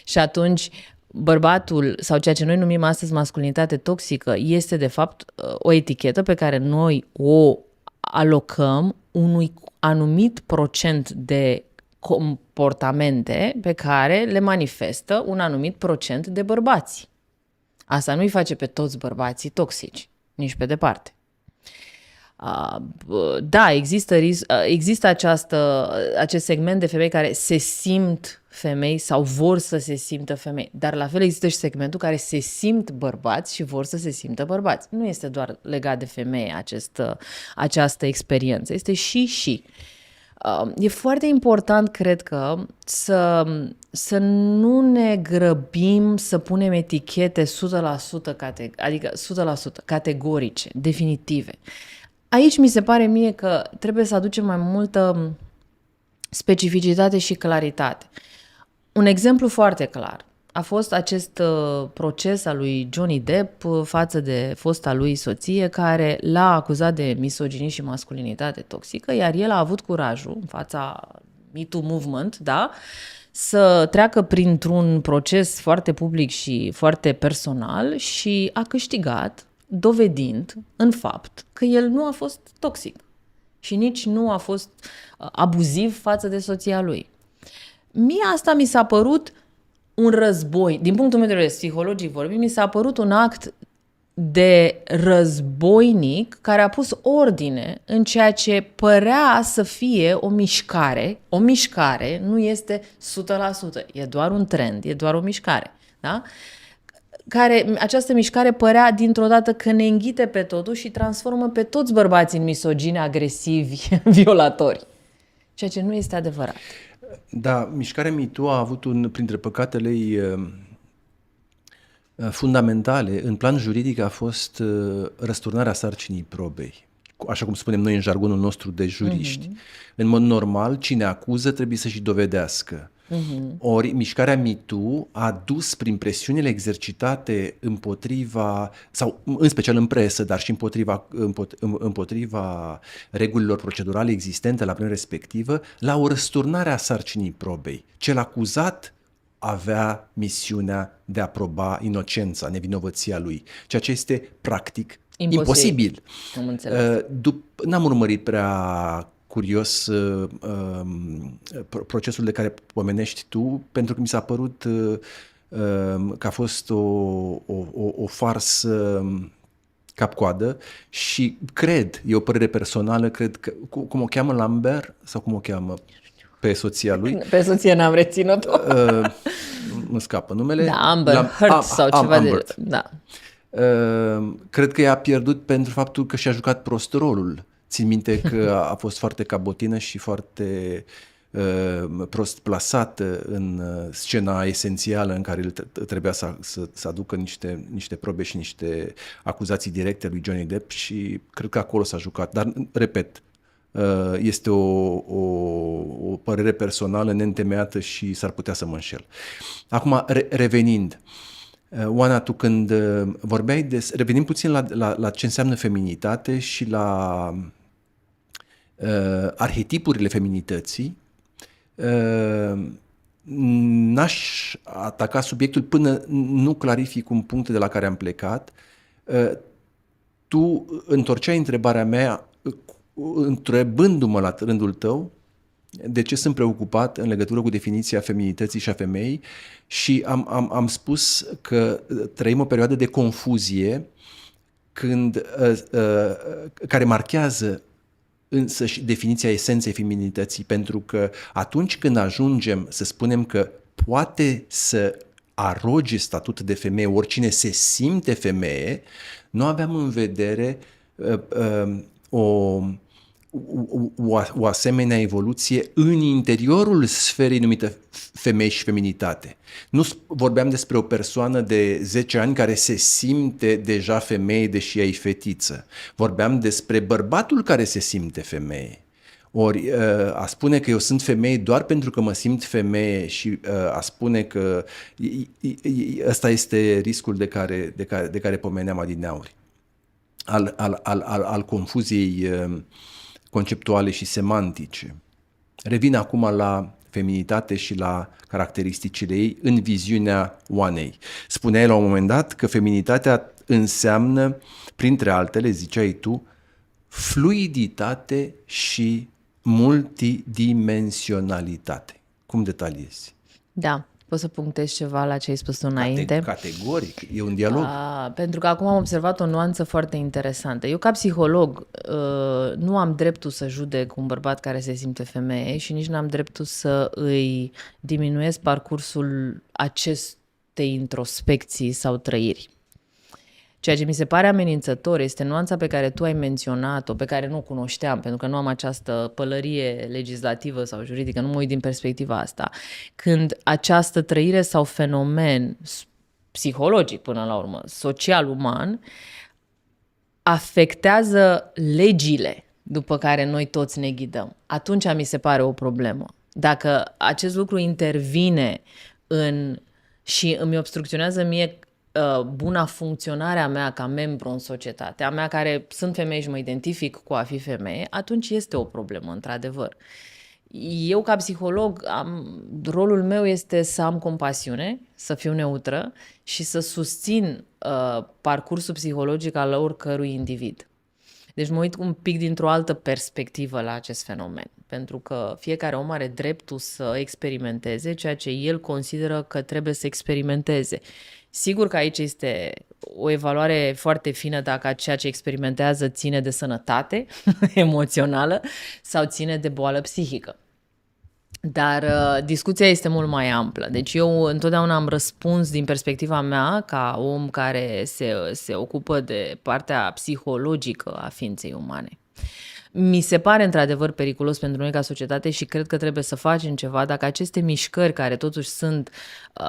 Și atunci bărbatul, sau ceea ce noi numim astăzi masculinitate toxică, este de fapt o etichetă pe care noi o alocăm unui anumit procent de comportamente pe care le manifestă un anumit procent de bărbați. Asta nu îi face pe toți bărbații toxici, nici pe departe. Da, există acest segment de femei care se simt femei sau vor să se simtă femei, dar la fel există și segmentul care se simt bărbați și vor să se simtă bărbați. Nu este doar legat de femeie această experiență, este și. E foarte important, cred că, să nu ne grăbim să punem etichete 100%, adică 100% categorice, definitive. Aici mi se pare mie că trebuie să aducem mai multă specificitate și claritate. Un exemplu foarte clar a fost acest proces al lui Johnny Depp față de fosta lui soție, care l-a acuzat de misoginie și masculinitate toxică, iar el a avut curajul în fața Me Too Movement, da, să treacă printr-un proces foarte public și foarte personal și a câștigat, dovedind în fapt că el nu a fost toxic și nici nu a fost abuziv față de soția lui. Mie asta mi s-a părut un război, din punctul meu de vedere psihologic vorbind, mi s-a părut un act de războinic care a pus ordine în ceea ce părea să fie o mișcare. O mișcare nu este 100%, e doar un trend, e doar o mișcare, da? Această mișcare părea dintr-o dată că ne înghite pe totul și transformă pe toți bărbații în misogini, agresivi, violatori. Ceea ce nu este adevărat. Da, mișcarea Me Too a avut printre păcatele ei fundamentale în plan juridic a fost răsturnarea sarcinii probei. Așa cum spunem noi în jargonul nostru de juriști. În mod normal, cine acuză trebuie să și dovedească. Ori mișcarea Me Too a dus prin presiunile exercitate împotriva, sau în special în presă, dar și împotriva regulilor procedurale existente la vremea respectivă, la o răsturnare a sarcinii probei. Cel acuzat avea misiunea de a proba inocența, nevinovăția lui, ceea ce este practic imposibil. N-am urmărit prea curios procesul de care pomenești tu, pentru că mi s-a părut că a fost o farsă cap-coadă și cred, e o părere personală, cred că, cum o cheamă, Lambert, sau cum o cheamă pe soția lui? Pe soție n-am reținut-o. Îmi scapă numele. Da, Amber Heard sau ceva de... Da. Cred că i-a pierdut pentru faptul că și-a jucat prost rolul. Țin minte că a fost foarte cabotină și foarte prost plasată în scena esențială în care el trebuia să aducă niște probe și niște acuzații directe lui Johnny Depp și cred că acolo s-a jucat. Dar, repet, Este o părere personală neîntemeiată și s-ar putea să mă înșel. Acum, revenind, Oana, tu când vorbeai revenim puțin la ce înseamnă feminitate și la arhetipurile feminității, n-aș ataca subiectul până nu clarific un punct de la care am plecat. Tu întorceai întrebarea mea întrebându-mă la rândul tău de ce sunt preocupat în legătură cu definiția feminității și a femeii și am spus că trăim o perioadă de confuzie care marchează însăși definiția esenței feminității, pentru că atunci când ajungem să spunem că poate să aroge statut de femeie oricine se simte femeie, nu aveam în vedere o asemenea evoluție în interiorul sferei numită femei și feminitate. Nu vorbeam despre o persoană de 10 ani care se simte deja femeie, deși ea e fetiță. Vorbeam despre bărbatul care se simte femeie. Ori a spune că eu sunt femeie doar pentru că mă simt femeie și a spune că ăsta este riscul de care pomeneam adineauri. Al confuziei conceptuale și semantice. Revin acum la feminitate și la caracteristicile ei în viziunea Oanei. Spuneai la un moment dat că feminitatea înseamnă, printre altele, ziceai tu, fluiditate și multidimensionalitate. Cum detaliezi? Da, poți să punctezi ceva la ce ai spus tu înainte? Categoric, e un dialog. Pentru că acum am observat o nuanță foarte interesantă. Eu ca psiholog nu am dreptul să judec un bărbat care se simte femeie și nici nu am dreptul să îi diminuez parcursul acestei introspecții sau trăiri. Ceea ce mi se pare amenințător este nuanța pe care tu ai menționat-o, pe care nu o cunoșteam, pentru că nu am această pălărie legislativă sau juridică, nu mă uit din perspectiva asta. Când această trăire sau fenomen psihologic, până la urmă, social-uman, afectează legile după care noi toți ne ghidăm, atunci mi se pare o problemă. Dacă acest lucru intervine și îmi obstrucționează mie buna funcționare a mea ca membru în societate, a mea care sunt femeie și mă identific cu a fi femeie, atunci este o problemă, într-adevăr. Eu, ca psiholog, rolul meu este să am compasiune, să fiu neutră și să susțin parcursul psihologic al oricărui individ. Deci mă uit un pic dintr-o altă perspectivă la acest fenomen, pentru că fiecare om are dreptul să experimenteze ceea ce el consideră că trebuie să experimenteze. Sigur că aici este o evaluare foarte fină dacă ceea ce experimentează ține de sănătate emoțională sau ține de boală psihică. Dar discuția este mult mai amplă. Deci eu întotdeauna am răspuns din perspectiva mea ca om care se ocupă de partea psihologică a ființei umane. Mi se pare într-adevăr periculos pentru noi ca societate și cred că trebuie să facem ceva dacă aceste mișcări, care totuși sunt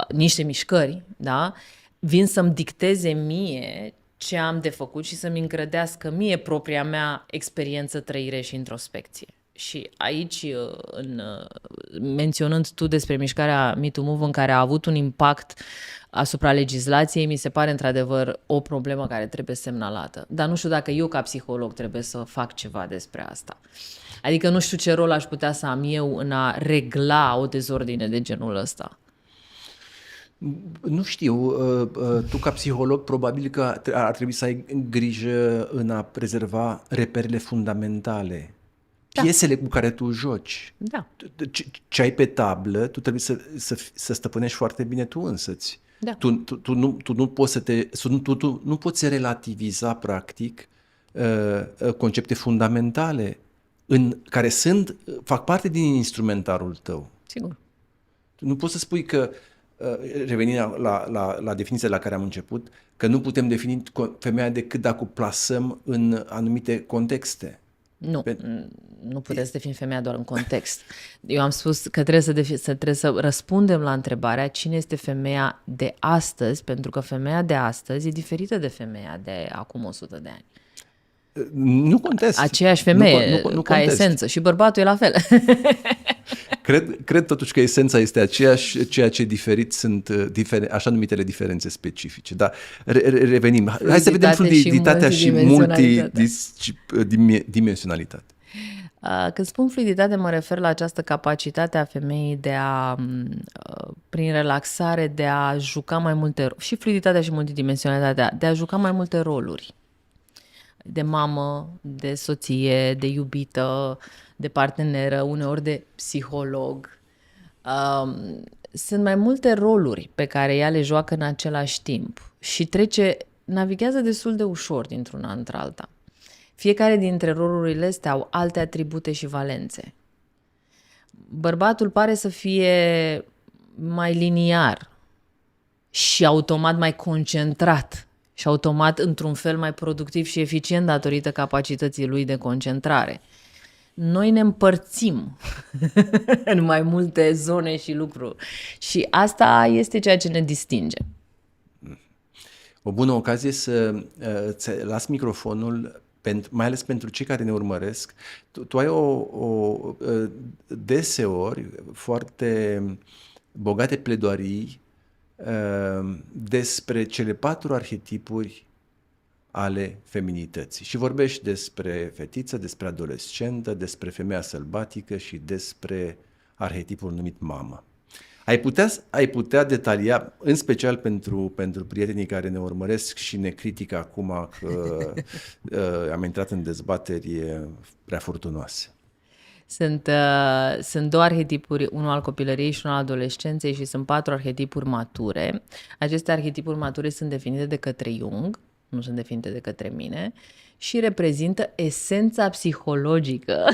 niște mișcări, da, vin să-mi dicteze mie ce am de făcut și să-mi îngrădească mie propria mea experiență, trăire și introspecție. Și aici, menționând tu despre mișcarea Me Too Move, în care a avut un impact asupra legislației, mi se pare într-adevăr o problemă care trebuie semnalată. Dar nu știu dacă eu ca psiholog trebuie să fac ceva despre asta. Adică nu știu ce rol aș putea să am eu în a regla o dezordine de genul ăsta. Nu știu, tu ca psiholog probabil că ar trebui să ai grijă în a prezerva reperele fundamentale. Da. Piesele cu care tu joci. Da. Ce ai pe tablă, tu trebuie să stăpânești foarte bine tu însăți. Da. Tu nu poți relativiza practic concepte fundamentale care fac parte din instrumentarul tău. Sigur. Tu nu poți să spui că, revenind la definiția la care am început, că nu putem defini femeia decât dacă o plasăm în anumite contexte. Nu puteți să defini femeia doar în context. Eu am spus că trebuie să răspundem la întrebarea cine este femeia de astăzi, pentru că femeia de astăzi e diferită de femeia de acum 100 de ani. Nu contest. Aceeași femeie, nu ca contest. esență. Și bărbatul e la fel. Cred totuși că esența este aceeași, ceea ce diferit sunt așa numitele diferențe specifice. Dar revenim. Hai să vedem fluiditatea și multidimensionalitate. Când spun fluiditate, mă refer la această capacitate a femeii de a, prin relaxare, de a juca mai multe roluri. Și fluiditatea și multidimensionalitatea, de a juca mai multe roluri. De mamă, de soție, de iubită, de parteneră, uneori de psiholog. Sunt mai multe roluri pe care ea le joacă în același timp și navighează destul de ușor dintr-una într-alta. Fiecare dintre rolurile astea au alte atribute și valențe. Bărbatul pare să fie mai liniar și automat mai concentrat și automat într-un fel mai productiv și eficient datorită capacității lui de concentrare. Noi ne împărțim în mai multe zone și lucruri și asta este ceea ce ne distinge. O bună ocazie să îți las microfonul, mai ales pentru cei care ne urmăresc. Tu ai deseori foarte bogate pledoarii despre cele 4 arhetipuri ale feminității. Și vorbești despre fetiță, despre adolescentă, despre femeia sălbatică și despre arhetipul numit mamă. Ai putea detalia, în special pentru prietenii care ne urmăresc și ne critică acum că am intrat în dezbateri prea furtunoase. Sunt 2 arhetipuri, unul al copilăriei și unul al adolescenței și sunt 4 arhetipuri mature. Aceste arhetipuri mature sunt definite de către Jung, nu sunt definite de către mine și reprezintă esența psihologică,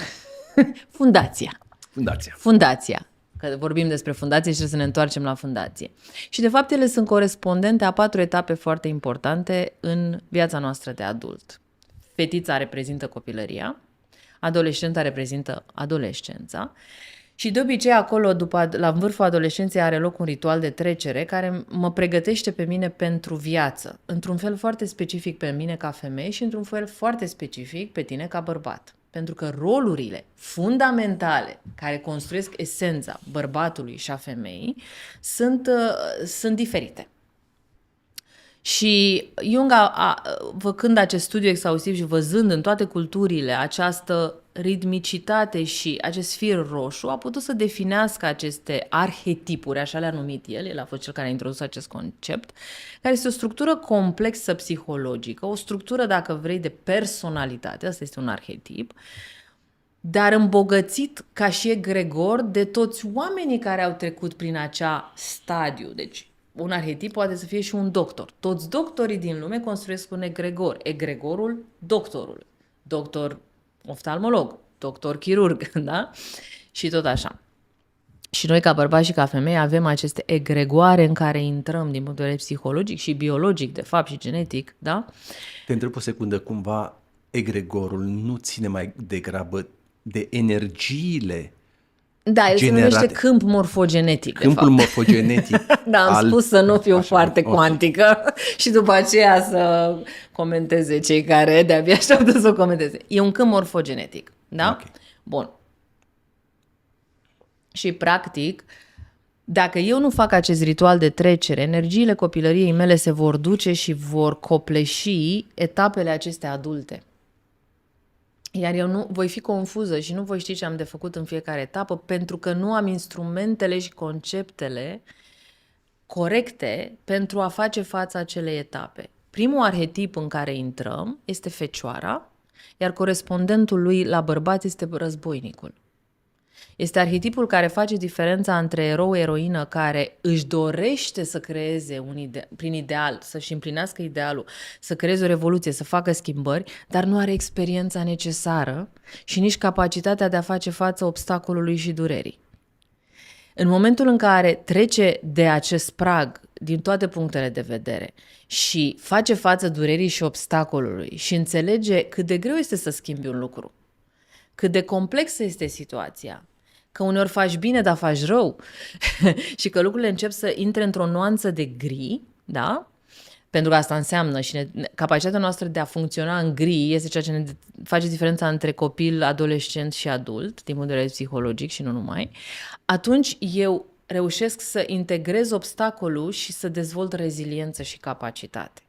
fundația. Că vorbim despre fundație și trebuie să ne întoarcem la fundație. Și de fapt ele sunt corespondente a 4 etape foarte importante în viața noastră de adult. Fetița reprezintă copilăria, adolescenta reprezintă adolescența și de obicei acolo, la vârful adolescenței, are loc un ritual de trecere care mă pregătește pe mine pentru viață, într-un fel foarte specific pe mine ca femeie și într-un fel foarte specific pe tine ca bărbat. Pentru că rolurile fundamentale care construiesc esența bărbatului și a femeii sunt diferite. Și Jung, făcând acest studiu exhaustiv și văzând în toate culturile această ritmicitate și acest fir roșu, a putut să definească aceste arhetipuri, așa le-a numit el a fost cel care a introdus acest concept, care este o structură complexă psihologică, o structură, dacă vrei, de personalitate, asta este un arhetip, dar îmbogățit ca și egregor de toți oamenii care au trecut prin acea stadiu. Deci, un arhetip poate să fie și un doctor. Toți doctorii din lume construiesc un egregor. Egregorul doctorului. Doctor oftalmolog, doctor chirurg, da? Și tot așa. Și noi, ca bărbați și ca femei, avem aceste egregoare în care intrăm din punct de vedere psihologic și biologic, de fapt, și genetic, da? Te întreb o secundă, cumva egregorul nu ține mai degrabă de energiile da, el generate. Se numește câmp morfogenetic, Câmpul morfogenetic. Da, am spus să nu fiu foarte cuantică și după aceea să comenteze cei care de-abia așteaptă să o comenteze. E un câmp morfogenetic, da? Okay. Bun. Și practic, dacă eu nu fac acest ritual de trecere, energiile copilăriei mele se vor duce și vor copleși etapele acestea adulte. Iar eu nu voi fi confuză și nu voi ști ce am de făcut în fiecare etapă pentru că nu am instrumentele și conceptele corecte pentru a face față acelei etape. Primul arhetip în care intrăm este fecioara, iar corespondentul lui la bărbați este războinicul. Este arhetipul care face diferența între erou-eroină care își dorește să creeze prin ideal, să-și împlinească idealul, să creeze o revoluție, să facă schimbări, dar nu are experiența necesară și nici capacitatea de a face față obstacolului și durerii. În momentul în care trece de acest prag din toate punctele de vedere și face față durerii și obstacolului și înțelege cât de greu este să schimbi un lucru, cât de complexă este situația, că uneori faci bine, dar faci rău și că lucrurile încep să intre într-o nuanță de gri, da? Pentru că asta înseamnă și capacitatea noastră de a funcționa în gri este ceea ce ne face diferența între copil, adolescent și adult, din punct de vedere psihologic și nu numai. Atunci eu reușesc să integrez obstacolul și să dezvolt reziliență și capacitate.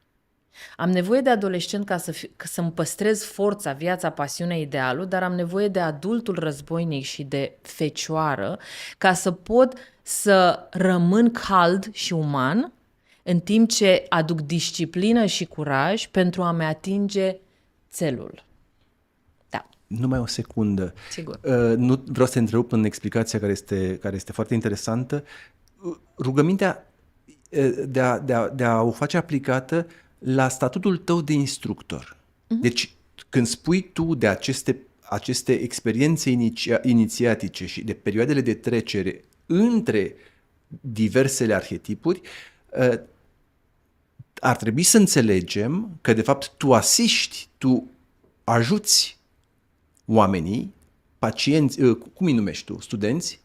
Am nevoie de adolescent ca să-mi păstrez forța, viața, pasiunea, idealul, dar am nevoie de adultul războinic și de fecioară ca să pot să rămân cald și uman în timp ce aduc disciplină și curaj pentru a-mi atinge țelul. Da. Numai o secundă. Sigur. Nu vreau să te întrerup în explicația care este foarte interesantă. Rugămintea de a o face aplicată la statutul tău de instructor. Deci, când spui tu de aceste experiențe inițiatice și de perioadele de trecere între diversele arhetipuri, ar trebui să înțelegem că, de fapt, tu asiști, tu ajuți oamenii, pacienți, cum îi numești tu? Studenți?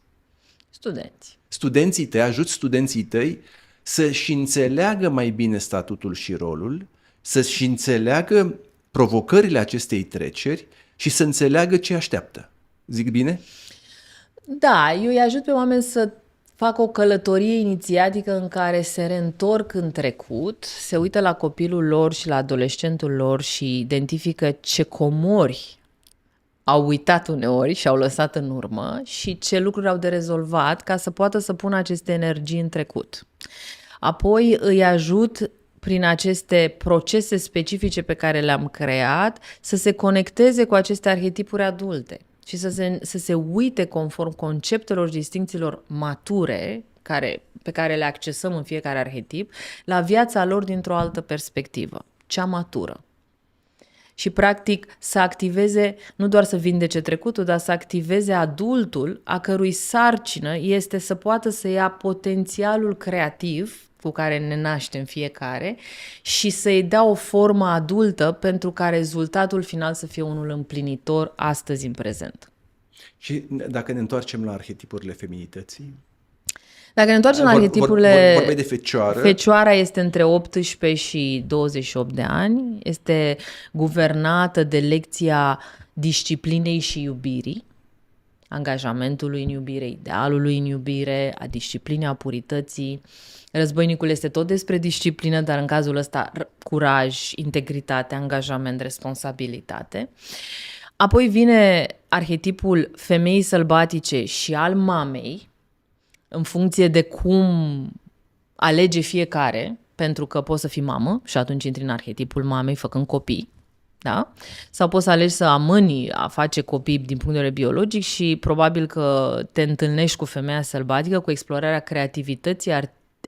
Studenții tăi, ajuți studenții tăi să-și înțeleagă mai bine statutul și rolul, să-și înțeleagă provocările acestei treceri și să înțeleagă ce așteaptă. Zic bine? Da, eu îi ajut pe oameni să facă o călătorie inițiatică în care se reîntorc în trecut, se uită la copilul lor și la adolescentul lor și identifică ce comori au uitat uneori și au lăsat în urmă și ce lucruri au de rezolvat ca să poată să pună aceste energii în trecut. Apoi îi ajut prin aceste procese specifice pe care le-am creat să se conecteze cu aceste arhetipuri adulte și să se uite conform conceptelor și distincțiilor mature pe care le accesăm în fiecare arhetip la viața lor dintr-o altă perspectivă, cea matură. Și, practic, să activeze, nu doar să vindece trecutul, dar să activeze adultul, a cărui sarcină este să poată să ia potențialul creativ cu care ne naștem fiecare și să-i dea o formă adultă pentru ca rezultatul final să fie unul împlinitor astăzi în prezent. Și dacă ne întoarcem la arhetipurile feminității? Dacă ne întoarcem la arhetipurile... Vorbeai de fecioară. Fecioara este între 18 și 28 de ani. Este guvernată de lecția disciplinei și iubirii, angajamentului în iubire, idealului în iubire, a disciplinei, a purității. Războinicul este tot despre disciplină, dar în cazul ăsta curaj, integritate, angajament, responsabilitate. Apoi vine arhetipul femeii sălbatice și al mamei, în funcție de cum alege fiecare, pentru că poți să fii mamă și atunci intri în arhetipul mamei făcând copii, da? Sau poți să alegi să amâni a face copii din punct de vedere biologic și probabil că te întâlnești cu femeia sălbatică, cu explorarea creativității,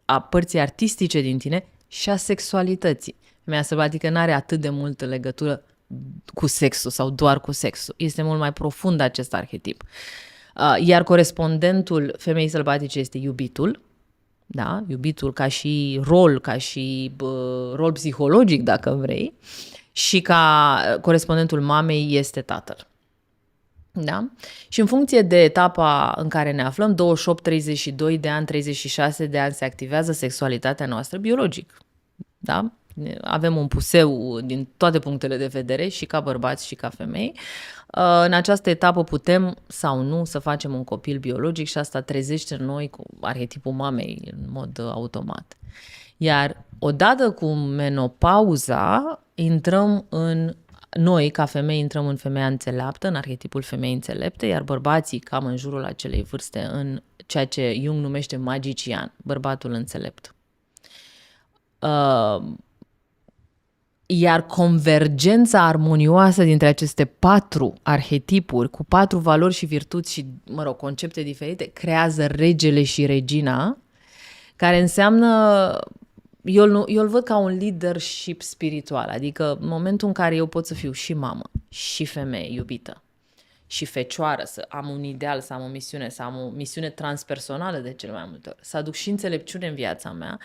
a părții artistice din tine și a sexualității. Femeia sălbatică nu are atât de multă legătură cu sexul sau doar cu sexul. Este mult mai profund acest arhetip. Iar corespondentul femeii sălbatice este iubitul, da? Iubitul ca și rol psihologic, dacă vrei, și ca corespondentul mamei este tatăl. Da? Și în funcție de etapa în care ne aflăm, 28-32 de ani, 36 de ani, se activează sexualitatea noastră biologic. Da? Avem un puseu din toate punctele de vedere, și ca bărbați și ca femei. În această etapă putem sau nu să facem un copil biologic și asta trezește în noi cu arhetipul mamei în mod automat. Iar odată cu menopauza, noi, ca femei, intrăm în femeia înțeleaptă, în arhetipul femeii înțelepte, iar bărbații, cam în jurul acelei vârste, în ceea ce Jung numește magician, bărbatul înțelept. Iar convergența armonioasă dintre aceste 4 arhetipuri, cu 4 valori și virtuți și, concepte diferite, creează regele și regina, care înseamnă... Eu îl văd ca un leadership spiritual, adică în momentul în care eu pot să fiu și mamă, și femeie iubită, și fecioară, să am un ideal, să am o misiune, să am o misiune transpersonală de cel mai multe ori, să aduc și înțelepciune în viața mea,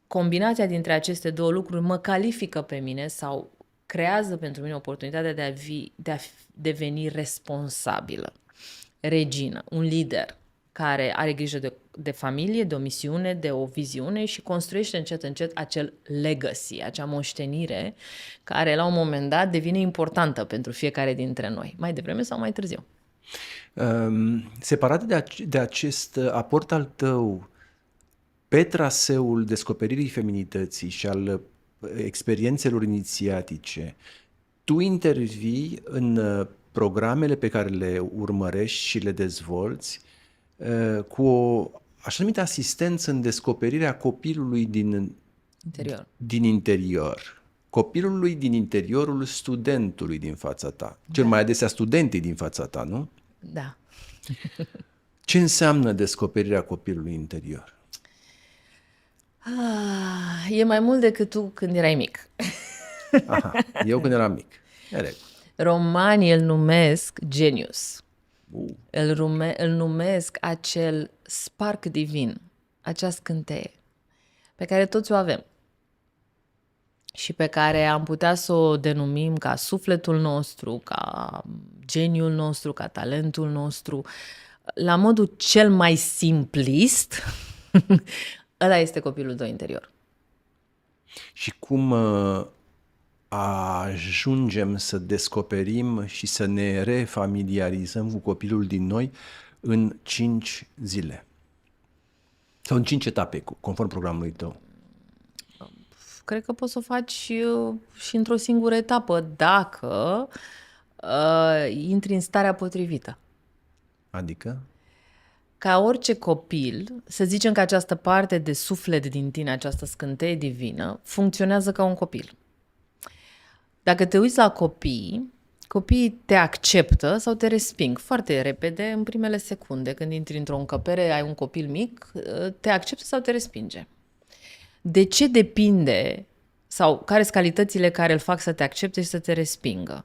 combinația dintre aceste două lucruri mă califică pe mine sau creează pentru mine oportunitatea de a deveni responsabilă, regină, un lider, care are grijă de familie, de o misiune, de o viziune și construiește încet, încet acel legacy, acea moștenire care la un moment dat devine importantă pentru fiecare dintre noi, mai devreme sau mai târziu. Separat de acest aport al tău pe traseul descoperirii feminității și al experiențelor inițiatice, tu intervii în programele pe care le urmărești și le dezvolți cu o așa numită asistență în descoperirea copilului din interior. Copilului din interiorul studentului din fața ta. Cel mai adesea studentii din fața ta, nu? Da. Ce înseamnă descoperirea copilului interior? E mai mult decât tu când erai mic. Aha, eu când eram mic. Romanii îl numesc genius. Îl numesc acel spark divin, acea scânteie pe care toți o avem și pe care am putea să o denumim ca sufletul nostru, ca geniul nostru, ca talentul nostru. La modul cel mai simplist, ăla este copilul tău interior. Și cum ajungem să descoperim și să ne refamiliarizăm cu copilul din noi în 5 zile? Sau în 5 etape, conform programului tău? Cred că poți să o faci și într-o singură etapă, dacă intri în starea potrivită. Adică? Ca orice copil, să zicem că această parte de suflet din tine, această scânteie divină, funcționează ca un copil. Dacă te uiți la copiii te acceptă sau te resping foarte repede în primele secunde. Când intri într-o încăpere, ai un copil mic, te acceptă sau te respinge. De ce depinde sau care sunt calitățile care îl fac să te accepte și să te respingă?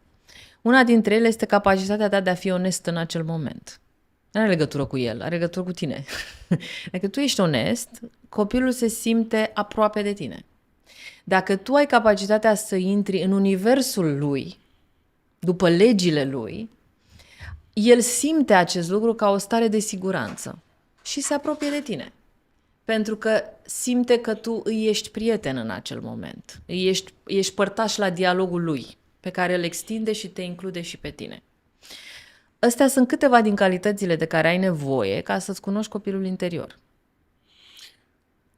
Una dintre ele este capacitatea ta de a fi onest în acel moment. Nu are legătură cu el, are legătură cu tine. Dacă tu ești onest, copilul se simte aproape de tine. Dacă tu ai capacitatea să intri în universul lui, după legile lui, el simte acest lucru ca o stare de siguranță și se apropie de tine. Pentru că simte că tu îi ești prieten în acel moment. Ești părtaș la dialogul lui, pe care îl extinde și te include și pe tine. Astea sunt câteva din calitățile de care ai nevoie ca să-ți cunoști copilul interior.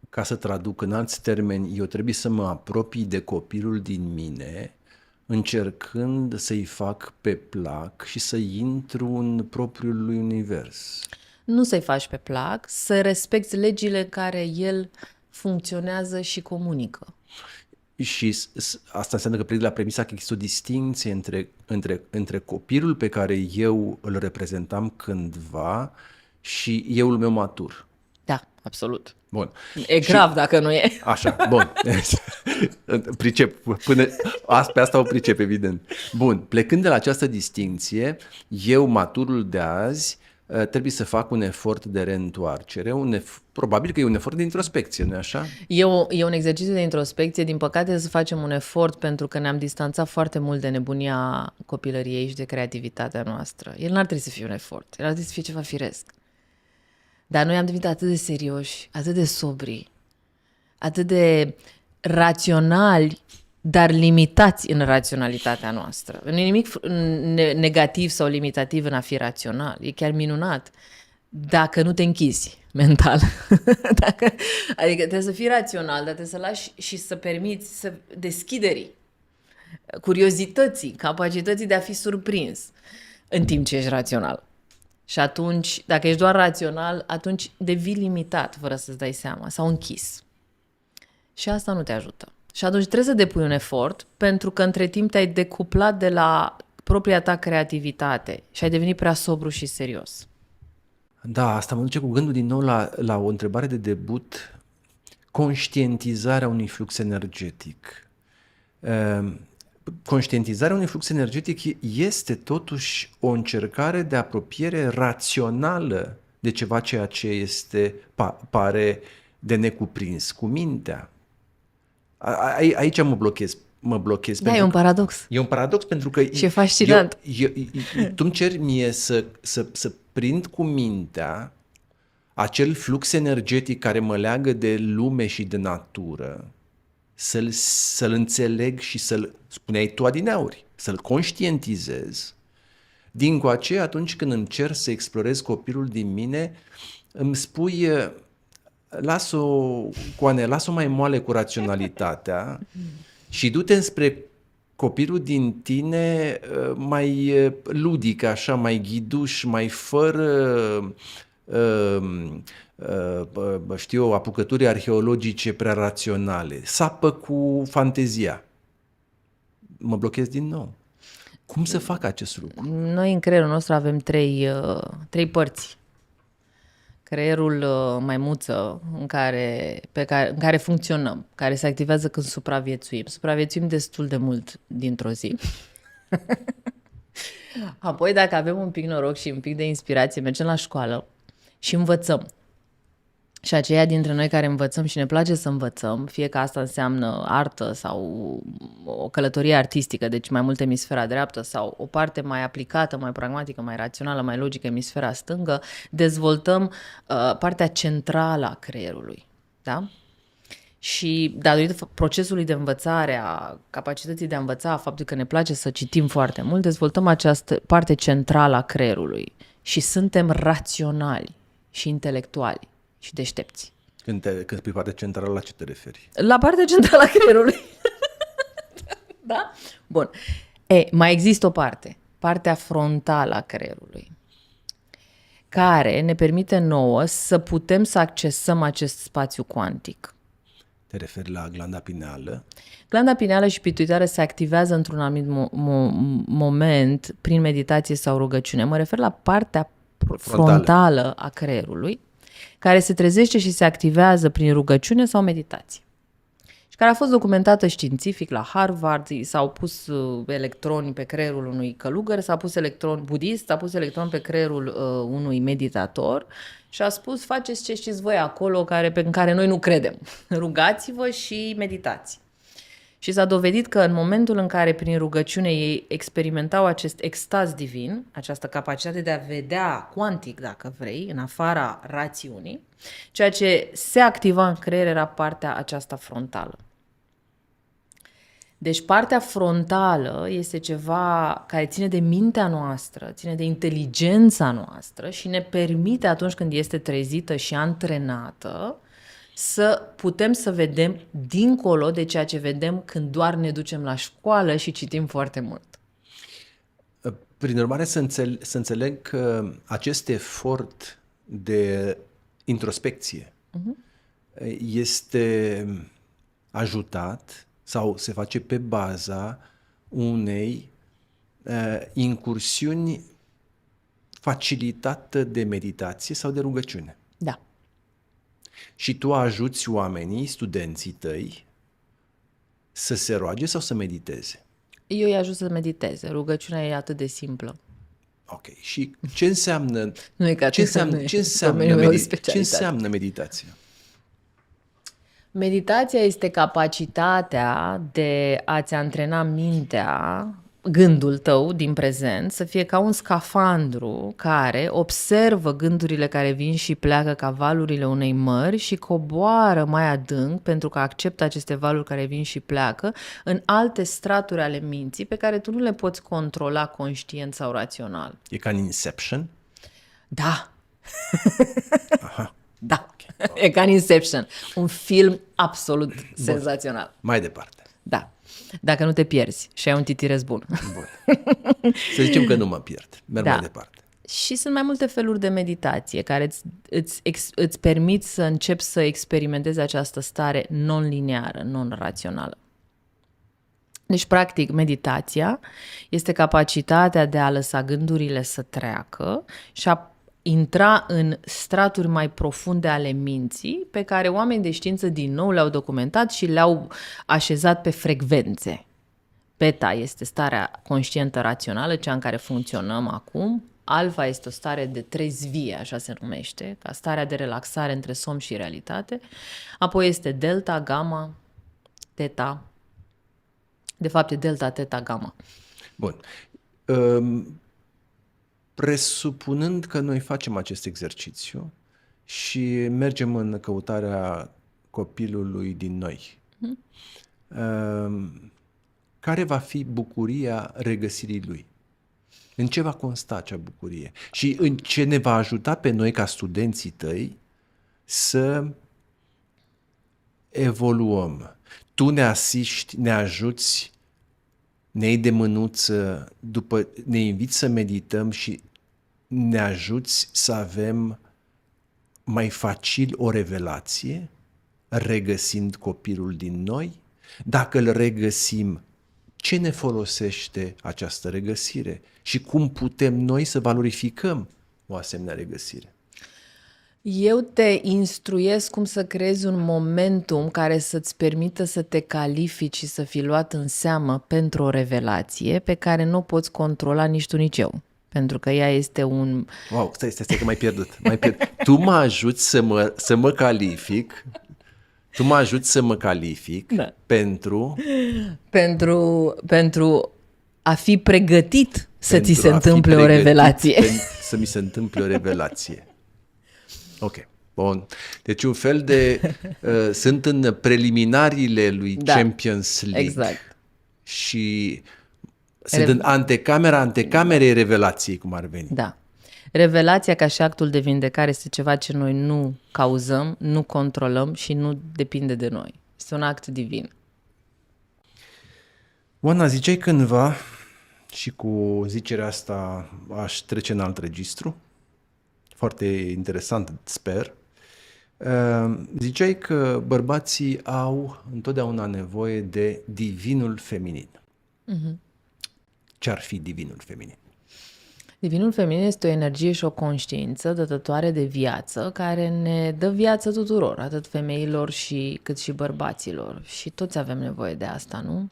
Ca să traduc în alți termeni, eu trebuie să mă apropii de copilul din mine, încercând să-i fac pe plac și să intru în propriul lui univers. Nu să-i faci pe plac, să respecti legile care el funcționează și comunică. Și asta înseamnă că plec de la premisa că există o distinție între copilul pe care eu îl reprezentam cândva și euul meu matur. Da, absolut. Bun. E grav dacă nu e. Așa, bun. Pricep. Pe asta o pricep, evident. Bun. Plecând de la această distinție, eu, maturul de azi, trebuie să fac un efort de reîntoarcere. Probabil că e un efort de introspecție, nu-i așa? E un exercițiu de introspecție. Din păcate să facem un efort pentru că ne-am distanțat foarte mult de nebunia copilăriei și de creativitatea noastră. El n-ar trebui să fie un efort. El ar trebui să fie ceva firesc. Dar noi am devenit atât de serioși, atât de sobri, atât de raționali, dar limitați în raționalitatea noastră. Nu e nimic negativ sau limitativ în a fi rațional. E chiar minunat dacă nu te închizi mental. Adică trebuie să fii rațional, dar trebuie să lași și să permiți să deschiderii, curiozității, capacității de a fi surprins în timp ce ești rațional. Și atunci, dacă ești doar rațional, atunci devii limitat fără să-ți dai seama sau închis. Și asta nu te ajută. Și atunci trebuie să depui un efort pentru că între timp te-ai decuplat de la propria ta creativitate și ai devenit prea sobru și serios. Da, asta mă duce cu gândul din nou la o întrebare de debut. Conștientizarea unui flux energetic. Conștientizarea unui flux energetic este totuși o încercare de apropiere rațională de ceva ceea ce pare de necuprins cu mintea. Aici mă blochez. Da, e un paradox. E un paradox pentru că... Și e fascinant. Tu îmi ceri mie să prind cu mintea acel flux energetic care mă leagă de lume și de natură, să-l înțeleg și să-l, spuneai tu adineauri, să-l conștientizez. Dincoace, atunci când încerc să explorez copilul din mine, îmi spui, Coane, lasă-o mai moale cu raționalitatea și du-te spre copilul din tine mai ludic, așa, mai ghiduș, mai fără, știu eu, apucături arheologice prea raționale. Sapă cu fantezia. Mă blochez din nou. Cum să fac acest lucru? Noi în creierul nostru avem trei părți. Creierul maimuță în care funcționăm, care se activează când supraviețuim. Supraviețuim destul de mult dintr-o zi. Apoi, dacă avem un pic noroc și un pic de inspirație, mergem la școală și învățăm. Și aceia dintre noi care învățăm și ne place să învățăm, fie că asta înseamnă artă sau o călătorie artistică, deci mai mult emisfera dreaptă, sau o parte mai aplicată, mai pragmatică, mai rațională, mai logică, emisfera stângă, dezvoltăm partea centrală a creierului. Da? Și datorită procesului de învățare, a capacității de a învăța, a faptului că ne place să citim foarte mult, dezvoltăm această parte centrală a creierului și suntem raționali și intelectuali și deștepți. Când spui partea centrală, la ce te referi? La partea centrală a creierului. Da? Bun. Mai există o parte, partea frontală a creierului, care ne permite nouă să putem să accesăm acest spațiu cuantic. Te referi la glanda pineală? Glanda pineală și pituitară se activează într-un anumit moment prin meditație sau rugăciune. Mă refer la partea frontală a creierului, care se trezește și se activează prin rugăciune sau meditație. Și care a fost documentată științific la Harvard, s-au pus electroni pe creierul unui călugăr, s-a pus electron budist, s-a pus electron pe creierul unui meditator și a spus, faceți ce știți voi acolo în care noi nu credem. Rugați-vă și meditați. Și s-a dovedit că în momentul în care prin rugăciune ei experimentau acest extaz divin, această capacitate de a vedea cuantic, dacă vrei, în afara rațiunii, ceea ce se activa în creier era partea aceasta frontală. Deci partea frontală este ceva care ține de mintea noastră, ține de inteligența noastră și ne permite atunci când este trezită și antrenată să putem să vedem dincolo de ceea ce vedem când doar ne ducem la școală și citim foarte mult. Prin urmare, să înțeleg că acest efort de introspecție este ajutat sau se face pe baza unei incursiuni facilitată de meditație sau de rugăciune. Da. Și tu ajuți oamenii, studenții tăi, să se roage sau să mediteze? Eu îi ajut să mediteze. Rugăciunea e atât de simplă. Ok. Și ce înseamnă, Nu e ca ce înseamnă meditația? Meditația este capacitatea de a-ți antrena mintea, gândul tău din prezent, să fie ca un scafandru care observă gândurile care vin și pleacă ca valurile unei mări și coboară mai adânc pentru că acceptă aceste valuri care vin și pleacă în alte straturi ale minții pe care tu nu le poți controla conștient sau rațional. E ca în Inception? Da. Aha. Da. E ca în Inception. Un film absolut senzațional. Mai departe. Da. Dacă nu te pierzi și ai un titirez bun. Bun. Să zicem că nu mă pierd. Merg mai departe. Și sunt mai multe feluri de meditație care îți permit să începi să experimentezi această stare non-lineară, non-rațională. Deci, practic, meditația este capacitatea de a lăsa gândurile să treacă și a intra în straturi mai profunde ale minții pe care oamenii de știință din nou le-au documentat și le-au așezat pe frecvențe. Beta este starea conștientă rațională, cea în care funcționăm acum. Alfa este o stare de trezvie, așa se numește, ca starea de relaxare între somn și realitate. Apoi este delta, gamma, teta. De fapt e delta, teta, gamma. Bun. Presupunând că noi facem acest exercițiu și mergem în căutarea copilului din noi. Care va fi bucuria regăsirii lui? În ce va consta acea bucurie? Și în ce ne va ajuta pe noi ca studenții tăi să evoluăm? Tu ne asiști, ne ajuți, ne iei de mânuță, ne inviți să medităm și ne ajuți să avem mai facil o revelație, regăsind copilul din noi? Dacă îl regăsim, ce ne folosește această regăsire? Și cum putem noi să valorificăm o asemenea regăsire? Eu te instruiesc cum să creezi un momentum care să-ți permită să te califici și să fii luat în seamă pentru o revelație pe care nu o poți controla nici tu, nici eu. Pentru că ea este un... Wow, stai că m-ai pierdut. Tu mă ajuți să mă calific. Tu mă ajuți să mă calific Da. Pentru a fi pregătit să ți se pentru a fi întâmple o pregătit revelație. să mi se întâmple o revelație. Ok, bun. Deci un fel de... sunt în preliminariile lui Champions League. Exact. Și sunt în antecamerei revelației, cum ar veni. Da. Revelația ca și actul de vindecare este ceva ce noi nu cauzăm, nu controlăm și nu depinde de noi. Este un act divin. Oana, ziceai cândva, și cu zicerea asta aș trece în alt registru, foarte interesant, sper, ziceai că bărbații au întotdeauna nevoie de divinul feminin. Ce-ar fi divinul feminin? Divinul feminin este o energie și o conștiință dătătoare de viață care ne dă viață tuturor, atât femeilor cât și bărbaților. Și toți avem nevoie de asta, nu?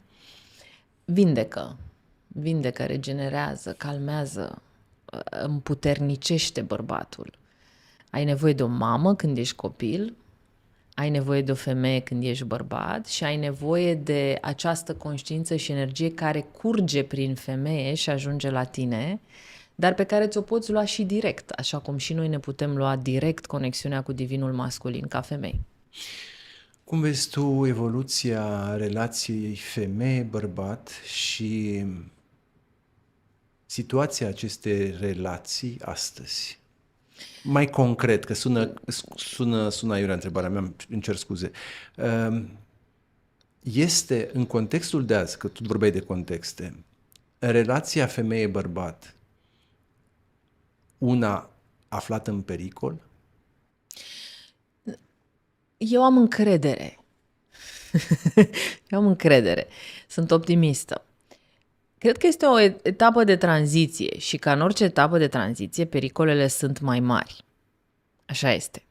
Vindecă, regenerează, calmează, împuternicește bărbatul. Ai nevoie de o mamă când ești copil, ai nevoie de o femeie când ești bărbat și ai nevoie de această conștiință și energie care curge prin femeie și ajunge la tine, dar pe care ți-o poți lua și direct, așa cum și noi ne putem lua direct conexiunea cu divinul masculin ca femei. Cum vezi tu evoluția relației femeie-bărbat și situația acestei relații astăzi? Mai concret, că sună aiurea întrebarea mea, îmi cer scuze. Este în contextul de azi, că tu vorbeai de contexte, relația femeie-bărbat una aflată în pericol? Eu am încredere. Sunt optimistă. Cred că este o etapă de tranziție și ca în orice etapă de tranziție, pericolele sunt mai mari. Așa este.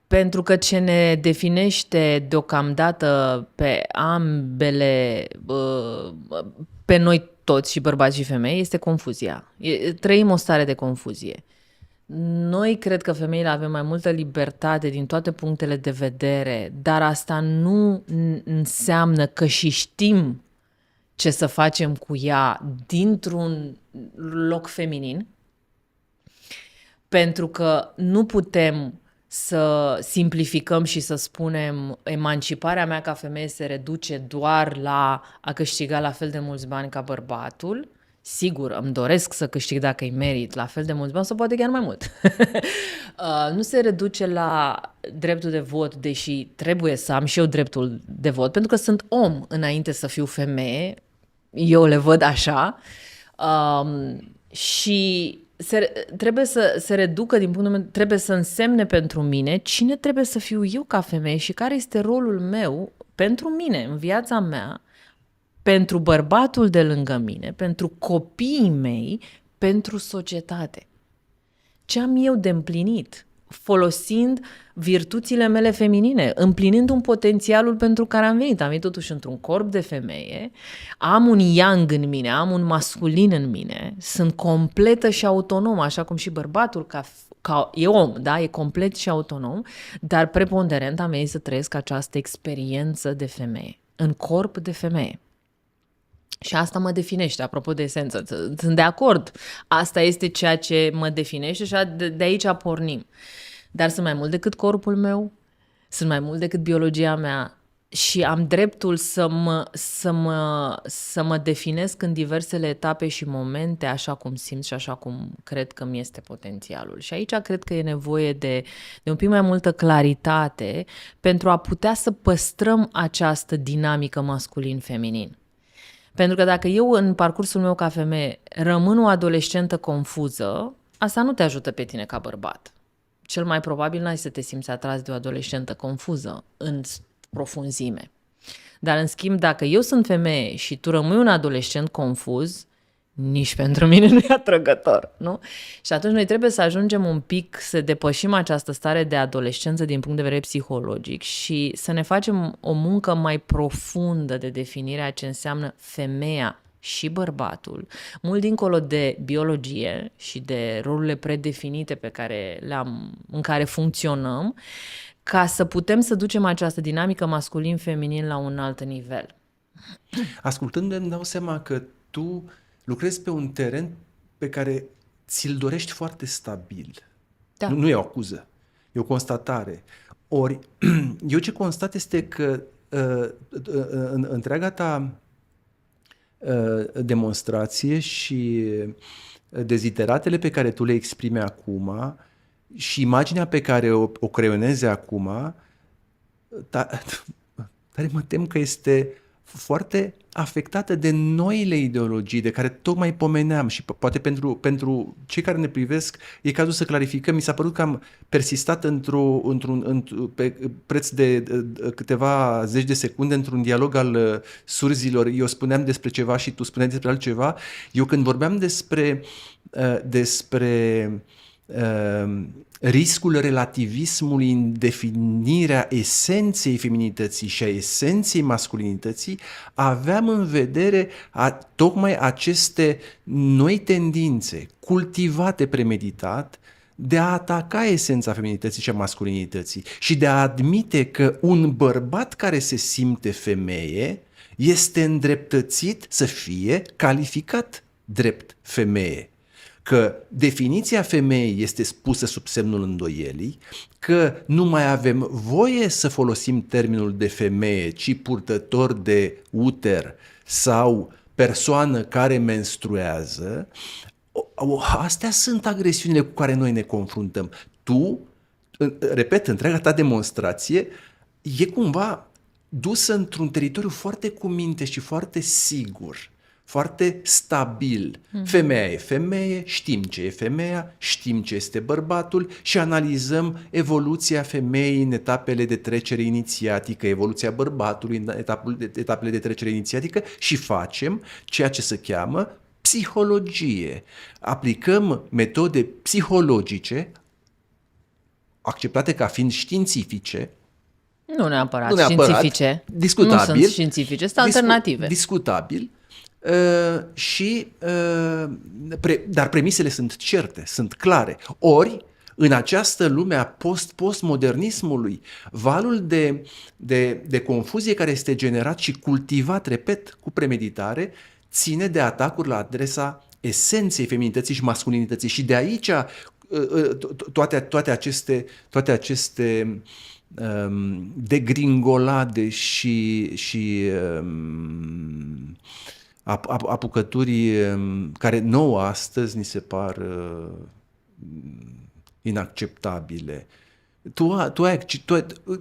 Pentru că ce ne definește deocamdată pe ambele, pe noi toți, și bărbați și femei, este confuzia. Trăim o stare de confuzie. Noi cred că femeile avem mai multă libertate din toate punctele de vedere, dar asta nu înseamnă că și știm ce să facem cu ea dintr-un loc feminin, pentru că nu putem să simplificăm și să spunem emanciparea mea ca femeie se reduce doar la a câștiga la fel de mulți bani ca bărbatul. Sigur, îmi doresc să câștig dacă îi merit la fel de mulți bani sau poate chiar mai mult. Nu se reduce la dreptul de vot, deși trebuie să am și eu dreptul de vot, pentru că sunt om înainte să fiu femeie, eu le văd așa, și trebuie să se reducă din punctul meu, trebuie să însemne pentru mine cine trebuie să fiu eu ca femeie și care este rolul meu pentru mine, în viața mea, pentru bărbatul de lângă mine, pentru copiii mei, pentru societate. Ce am eu de împlinit? Folosind virtuțile mele feminine, împlinind un potențialul pentru care am venit. Am venit totuși într-un corp de femeie, am un yang în mine, am un masculin în mine, sunt completă și autonomă, așa cum și bărbatul e om, da? E complet și autonom, dar preponderent am venit să trăiesc această experiență de femeie, în corp de femeie. Și asta mă definește, apropo de esență. Sunt de acord. Asta este ceea ce mă definește și de aici pornim. Dar sunt mai mult decât corpul meu, sunt mai mult decât biologia mea și am dreptul să mă definesc în diversele etape și momente așa cum simt și așa cum cred că mi este potențialul. Și aici cred că e nevoie de un pic mai multă claritate pentru a putea să păstrăm această dinamică masculin-feminin. Pentru că dacă eu în parcursul meu ca femeie rămân o adolescentă confuză, asta nu te ajută pe tine ca bărbat. Cel mai probabil n-ai să te simți atras de o adolescentă confuză în profunzime. Dar în schimb, dacă eu sunt femeie și tu rămâi un adolescent confuz, nici pentru mine nu e atrăgător, nu? Și atunci noi trebuie să ajungem un pic să depășim această stare de adolescență din punct de vedere psihologic și să ne facem o muncă mai profundă de definire a ce înseamnă femeia și bărbatul, mult dincolo de biologie și de rolurile predefinite în care funcționăm, ca să putem să ducem această dinamică masculin-feminin la un alt nivel. Ascultându-te, îmi dau seama că tu lucrezi pe un teren pe care ți-l dorești foarte stabil. Da. Nu e o acuză, e o constatare. Ori, eu ce constat este că în întreaga ta demonstrație și dezideratele pe care tu le exprimi acum și imaginea pe care o creionezi acum, tare mă tem că este foarte afectată de noile ideologii de care tocmai pomeneam și poate pentru cei care ne privesc e cazul să clarificăm. Mi s-a părut că am persistat pe preț de câteva zeci de secunde într-un dialog al surzilor. Eu spuneam despre ceva și tu spuneai despre altceva. Eu când vorbeam despre riscul relativismului în definirea esenței feminității și a esenței masculinității, aveam în vedere tocmai aceste noi tendințe cultivate premeditat de a ataca esența feminității și a masculinității și de a admite că un bărbat care se simte femeie este îndreptățit să fie calificat drept femeie. Că definiția femeii este spusă sub semnul îndoielii, că nu mai avem voie să folosim termenul de femeie, ci purtător de uter sau persoană care menstruează. Astea sunt agresiunile cu care noi ne confruntăm. Tu, repet, întreaga ta demonstrație e cumva dusă într-un teritoriu foarte cu minte și foarte sigur, foarte stabil. Femeia e femeie, știm ce e femeia, știm ce este bărbatul și analizăm evoluția femeii în etapele de trecere inițiatică, evoluția bărbatului în etapele de trecere inițiatică și facem ceea ce se cheamă psihologie. Aplicăm metode psihologice acceptate ca fiind științifice. Nu neapărat științifice. Discutabil. Nu sunt științifice, sunt alternative. Discutabil. Dar premisele sunt certe, sunt clare. Ori, în această lume a postmodernismului, valul de confuzie care este generat și cultivat, repet, cu premeditare, ține de atacuri la adresa esenței feminității și masculinității. Și de aici toate aceste degringolade și apucături care nouă astăzi ni se par inacceptabile.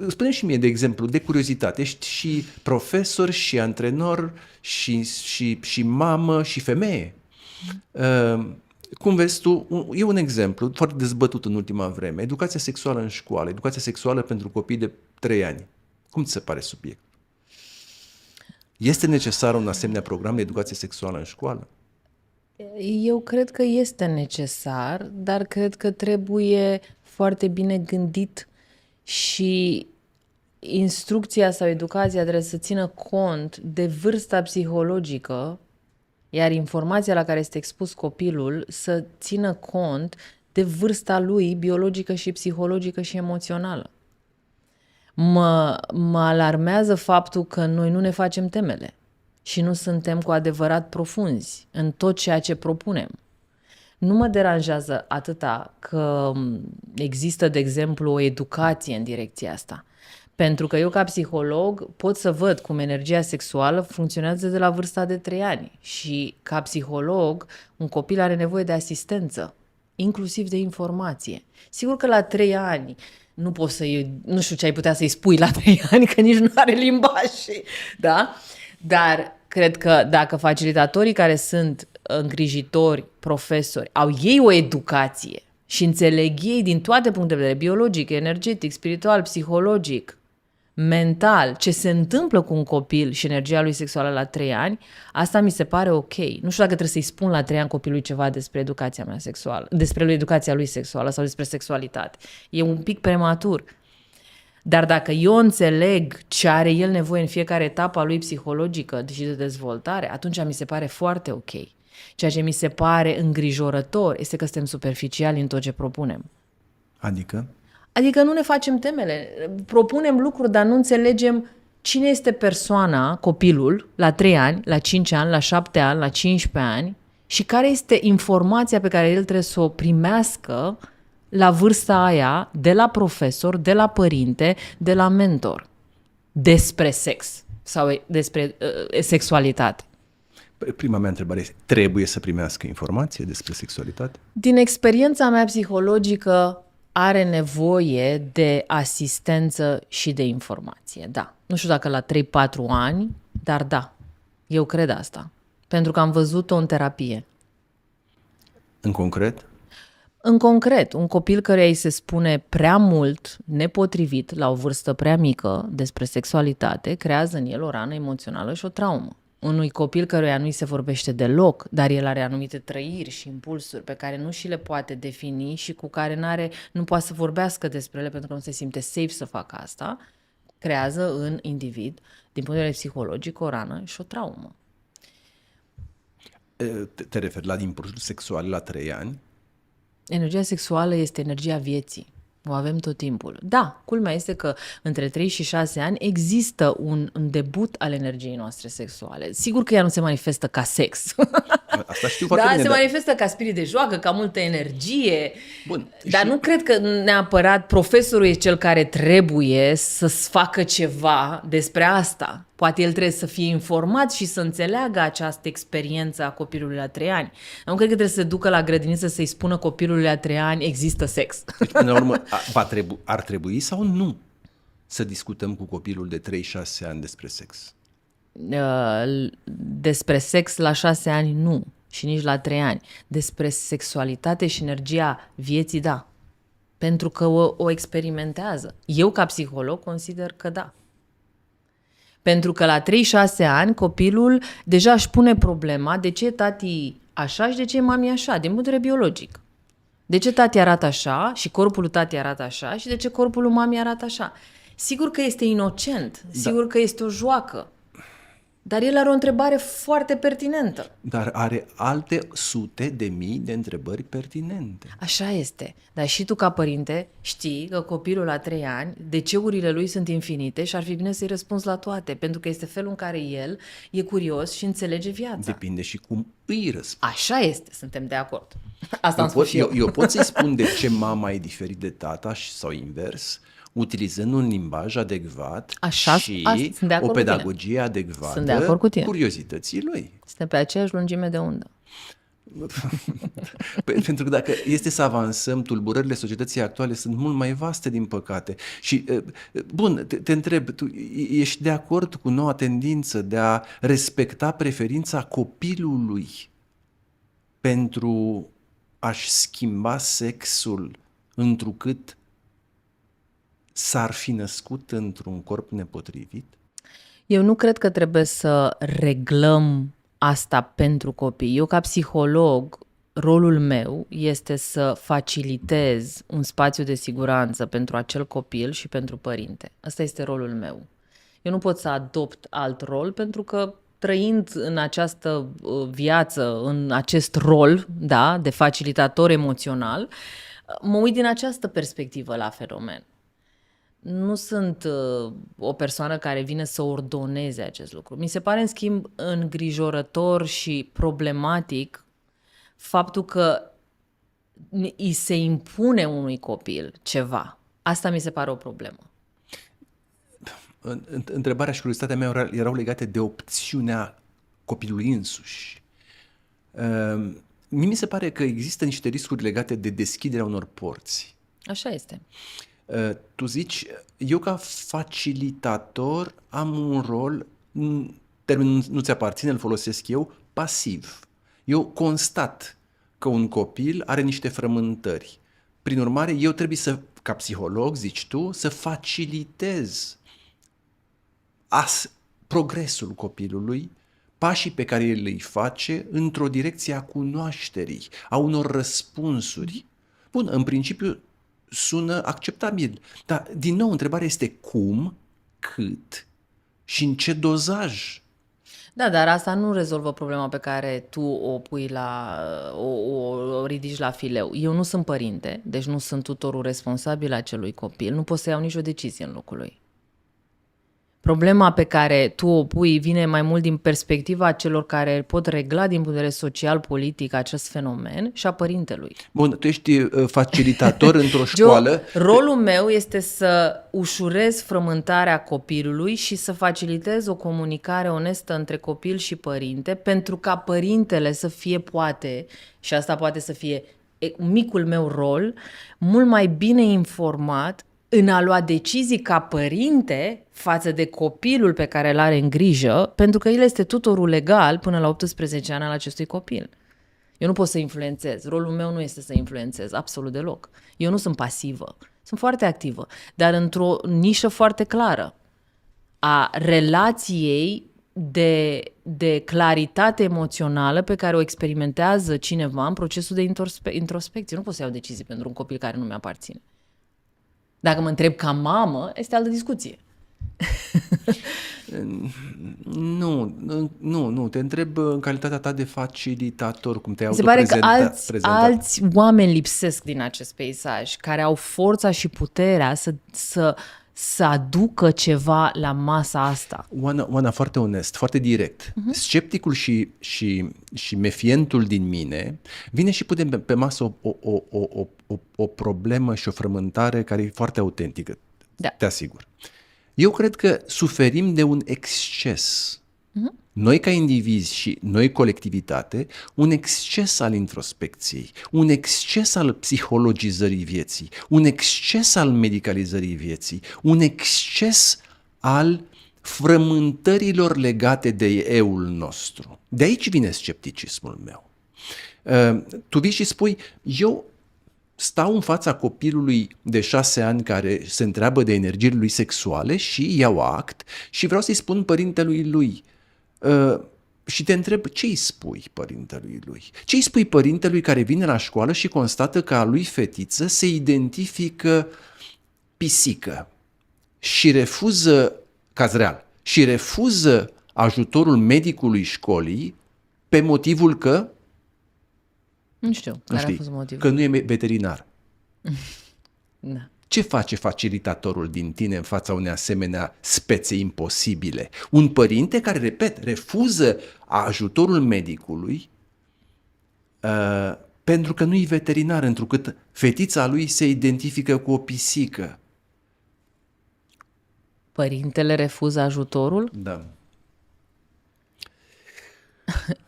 Spune și mie, de exemplu, de curiozitate, ești și profesor, și antrenor, și mamă, și femeie. Cum vezi tu, e un exemplu foarte dezbătut în ultima vreme, educația sexuală în școală, educația sexuală pentru copii de 3 ani. Cum ți se pare subiectul? Este necesar un asemenea program de educație sexuală în școală? Eu cred că este necesar, dar cred că trebuie foarte bine gândit și instrucția sau educația trebuie să țină cont de vârsta psihologică, iar informația la care este expus copilul să țină cont de vârsta lui biologică și psihologică și emoțională. Mă alarmează faptul că noi nu ne facem temele. și nu suntem cu adevărat profunzi în tot ceea ce propunem. Nu mă deranjează atâta că există, de exemplu, o educație în direcția asta. Pentru că eu, ca psiholog, pot să văd cum energia sexuală funcționează de la vârsta de 3 ani. Și, ca psiholog, un copil are nevoie de asistență, inclusiv de informație. Sigur că la 3 ani nu poți nu știu ce ai putea să-i spui la 3 ani, că nici nu are limbaj, da? Dar cred că dacă facilitatorii care sunt îngrijitori, profesori, au ei o educație și înțeleg ei din toate punctele de vedere, biologic, energetic, spiritual, psihologic, mental, ce se întâmplă cu un copil și energia lui sexuală la 3 ani, asta mi se pare ok. Nu știu dacă trebuie să-i spun la 3 ani copilului ceva despre educația mea sexuală, despre educația lui sexuală sau despre sexualitate. E un pic prematur. Dar dacă eu înțeleg ce are el nevoie în fiecare etapă a lui psihologică și de dezvoltare, atunci mi se pare foarte ok. Ceea ce mi se pare îngrijorător este că suntem superficiali în tot ce propunem. Adică nu ne facem temele. Propunem lucruri, dar nu înțelegem cine este persoana, copilul, la 3 ani, la 5 ani, la 7 ani, la 15 ani și care este informația pe care el trebuie să o primească la vârsta aia, de la profesor, de la părinte, de la mentor, despre sex sau despre sexualitate. Prima mea întrebare este, trebuie să primească informație despre sexualitate? Din experiența mea psihologică, are nevoie de asistență și de informație, da. Nu știu dacă la 3-4 ani, dar da, eu cred asta. Pentru că am văzut-o în terapie. În concret? În concret, un copil căruia îi se spune prea mult, nepotrivit, la o vârstă prea mică, despre sexualitate, creează în el o rană emoțională și o traumă. Unui copil căruia nu îi se vorbește deloc, dar el are anumite trăiri și impulsuri pe care nu și le poate defini și cu care nu poate să vorbească despre ele pentru că nu se simte safe să facă asta, creează în individ, din punct de vedere psihologic, o rană și o traumă. Te referi la impulsuri sexuale la 3 ani? Energia sexuală este energia vieții. O avem tot timpul. Da, culmea este că între 3 și 6 ani există un debut al energiei noastre sexuale. Sigur că ea nu se manifestă ca sex. Asta știu foarte bine. Se manifestă ca spirit de joacă, ca multă energie. Bun. Dar nu cred că neapărat profesorul e cel care trebuie să-ți facă ceva despre asta. Poate el trebuie să fie informat și să înțeleagă această experiență a copilului la 3 ani. Nu cred că trebuie să se ducă la grădiniță să-i spună copilului la 3 ani există sex. Deci, până la urmă, ar trebui sau nu să discutăm cu copilul de 3-6 ani despre sex? Despre sex la 6 ani nu și nici la 3 ani. Despre sexualitate și energia vieții, da. Pentru că o experimentează. Eu, ca psiholog, consider că da. Pentru că la 3-6 ani copilul deja își pune problema de ce e tati așa și de ce e mami așa, din punct de vedere biologic. De ce tati arată așa și corpul tati arată așa și de ce corpul mami arată așa. Sigur că este inocent, sigur că este o joacă, dar el are o întrebare foarte pertinentă. Dar are alte sute de mii de întrebări pertinente. Așa este. Dar și tu, ca părinte, știi că copilul la 3 ani, DC-urile lui sunt infinite și ar fi bine să-i răspunzi la toate, pentru că este felul în care el e curios și înțelege viața. Depinde și cum îi răspunzi. Așa este, suntem de acord. Asta am spus și eu. Eu pot să-i spun de ce mama e diferit de tata sau invers, utilizând un limbaj adecvat și o pedagogie adecvată curiozității lui. Suntem pe aceeași lungime de undă. Pentru că dacă este să avansăm, tulburările societății actuale sunt mult mai vaste, din păcate. Și, bun, te întreb, tu ești de acord cu noua tendință de a respecta preferința copilului pentru a-și schimba sexul întrucât s-ar fi născut într-un corp nepotrivit? Eu nu cred că trebuie să reglăm asta pentru copii. Eu, ca psiholog, rolul meu este să facilitez un spațiu de siguranță pentru acel copil și pentru părinte. Asta este rolul meu. Eu nu pot să adopt alt rol pentru că trăind în această viață, în acest rol, da, de facilitator emoțional, mă uit din această perspectivă la fenomen. Nu sunt o persoană care vine să ordoneze acest lucru. Mi se pare, în schimb, îngrijorător și problematic faptul că îi se impune unui copil ceva. Asta mi se pare o problemă. Întrebarea și curiozitatea mea erau legate de opțiunea copilului însuși. Mie mi se pare că există niște riscuri legate de deschiderea unor porți. Așa este. Tu zici, eu ca facilitator am un rol, termenul nu ți aparține, îl folosesc eu, pasiv. Eu constat că un copil are niște frământări. Prin urmare, eu trebuie să, ca psiholog, zici tu, să facilitez progresul copilului, pașii pe care el îi face într-o direcție a cunoașterii, a unor răspunsuri. Bun, în principiu sună acceptabil, dar din nou întrebarea este cum, cât și în ce dozaj. Da, dar asta nu rezolvă problema pe care tu o pui o ridici la fileu. Eu nu sunt părinte, deci nu sunt tutorul responsabil acelui copil, nu pot să iau nicio decizie în locul lui. Problema pe care tu o pui vine mai mult din perspectiva celor care pot regla din punct de vedere social, politic acest fenomen și a părintelui. Bun, tu ești facilitator într-o școală. Rolul meu este să ușurez frământarea copilului și să facilitez o comunicare onestă între copil și părinte, pentru ca părintele să fie, poate, și asta poate să fie micul meu rol, mult mai bine informat în a lua decizii ca părinte față de copilul pe care îl are în grijă, pentru că el este tutorul legal până la 18 ani al acestui copil. Eu nu pot să influențez. Rolul meu nu este să influențez, absolut deloc. Eu nu sunt pasivă, sunt foarte activă, dar într-o nișă foarte clară a relației de claritate emoțională pe care o experimentează cineva în procesul de introspecție. Nu pot să iau decizii pentru un copil care nu mi-aparține. Dacă mă întreb ca mamă, este altă discuție. Nu, te întreb în calitatea ta de facilitator, cum te-ai Se pare că autoprezentat. alți oameni lipsesc din acest peisaj, care au forța și puterea să aducă ceva la masa asta. Oana, foarte onest, foarte direct. Scepticul și mefientul din mine vine și pune pe masă o problemă și o frământare care e foarte autentică, Da. te asigur. Eu cred că suferim de un exces. Noi ca indivizi și noi colectivitate, un exces al introspecției, un exces al psihologizării vieții, un exces al medicalizării vieții, un exces al frământărilor legate de eul nostru. De aici vine scepticismul meu. Tu vii și spui, eu stau în fața copilului de 6 ani care se întreabă de energiile lui sexuale și iau act și vreau să-i spun părintelui lui. Și te întreb, ce îi spui părintelui lui? Ce îi spui părintelui care vine la școală și constată că a lui fetiță se identifică pisică și refuză, caz real, și refuză ajutorul medicului școlii pe motivul că Nu știu care a fost motivul. că nu e veterinar. Da. Ce face facilitatorul din tine în fața unei asemenea spețe imposibile? Un părinte care, repet, refuză ajutorul medicului pentru că nu e veterinar, întrucât fetița lui se identifică cu o pisică. Părintele refuză ajutorul? Da.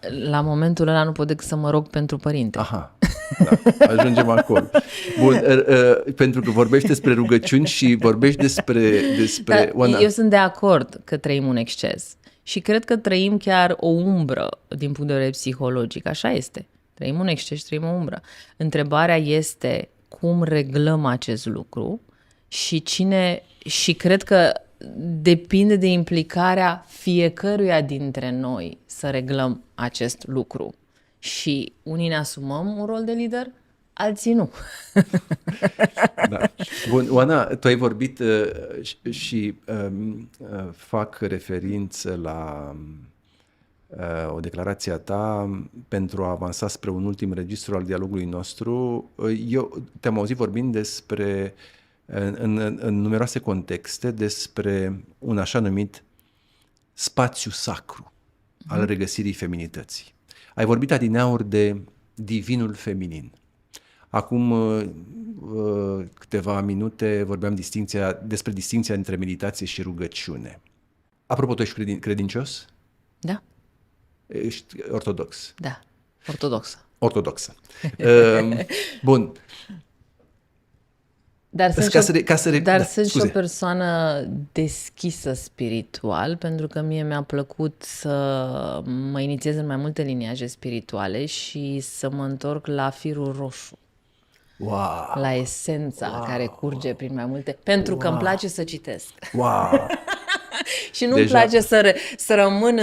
La momentul ăla nu pot decât să mă rog pentru părinte. Aha, da, ajungem acolo. Bun, pentru că vorbești despre rugăciuni și vorbești despre Dar eu sunt de acord că trăim un exces și cred că trăim chiar o umbră din punct de vedere psihologic. Așa este. Trăim un exces și trăim o umbră. Întrebarea este cum reglăm acest lucru și cred că depinde de implicarea fiecăruia dintre noi să reglăm acest lucru. Și unii ne asumăm un rol de lider, alții nu. Da. Bun, Oana, tu ai vorbit și fac referință la o declarație a ta pentru a avansa spre un ultim registru al dialogului nostru. Eu te-am auzit vorbind despre în numeroase contexte despre un așa numit spațiu sacru al regăsirii feminității. Ai vorbit adineauri de divinul feminin. Acum câteva minute vorbeam despre distinția între meditație și rugăciune. Apropo, tu ești credincios? Da, Ești ortodox? da, ortodoxă. Ortodoxă. Bun. Dar sunt, sunt și o scuze. persoană deschisă spiritual, pentru că mie mi-a plăcut să mă inițiez în mai multe liniaje spirituale și să mă întorc la firul roșu. Wow. La esența care curge prin mai multe... Pentru că îmi place să citesc. Wow. Și nu-mi place să rămân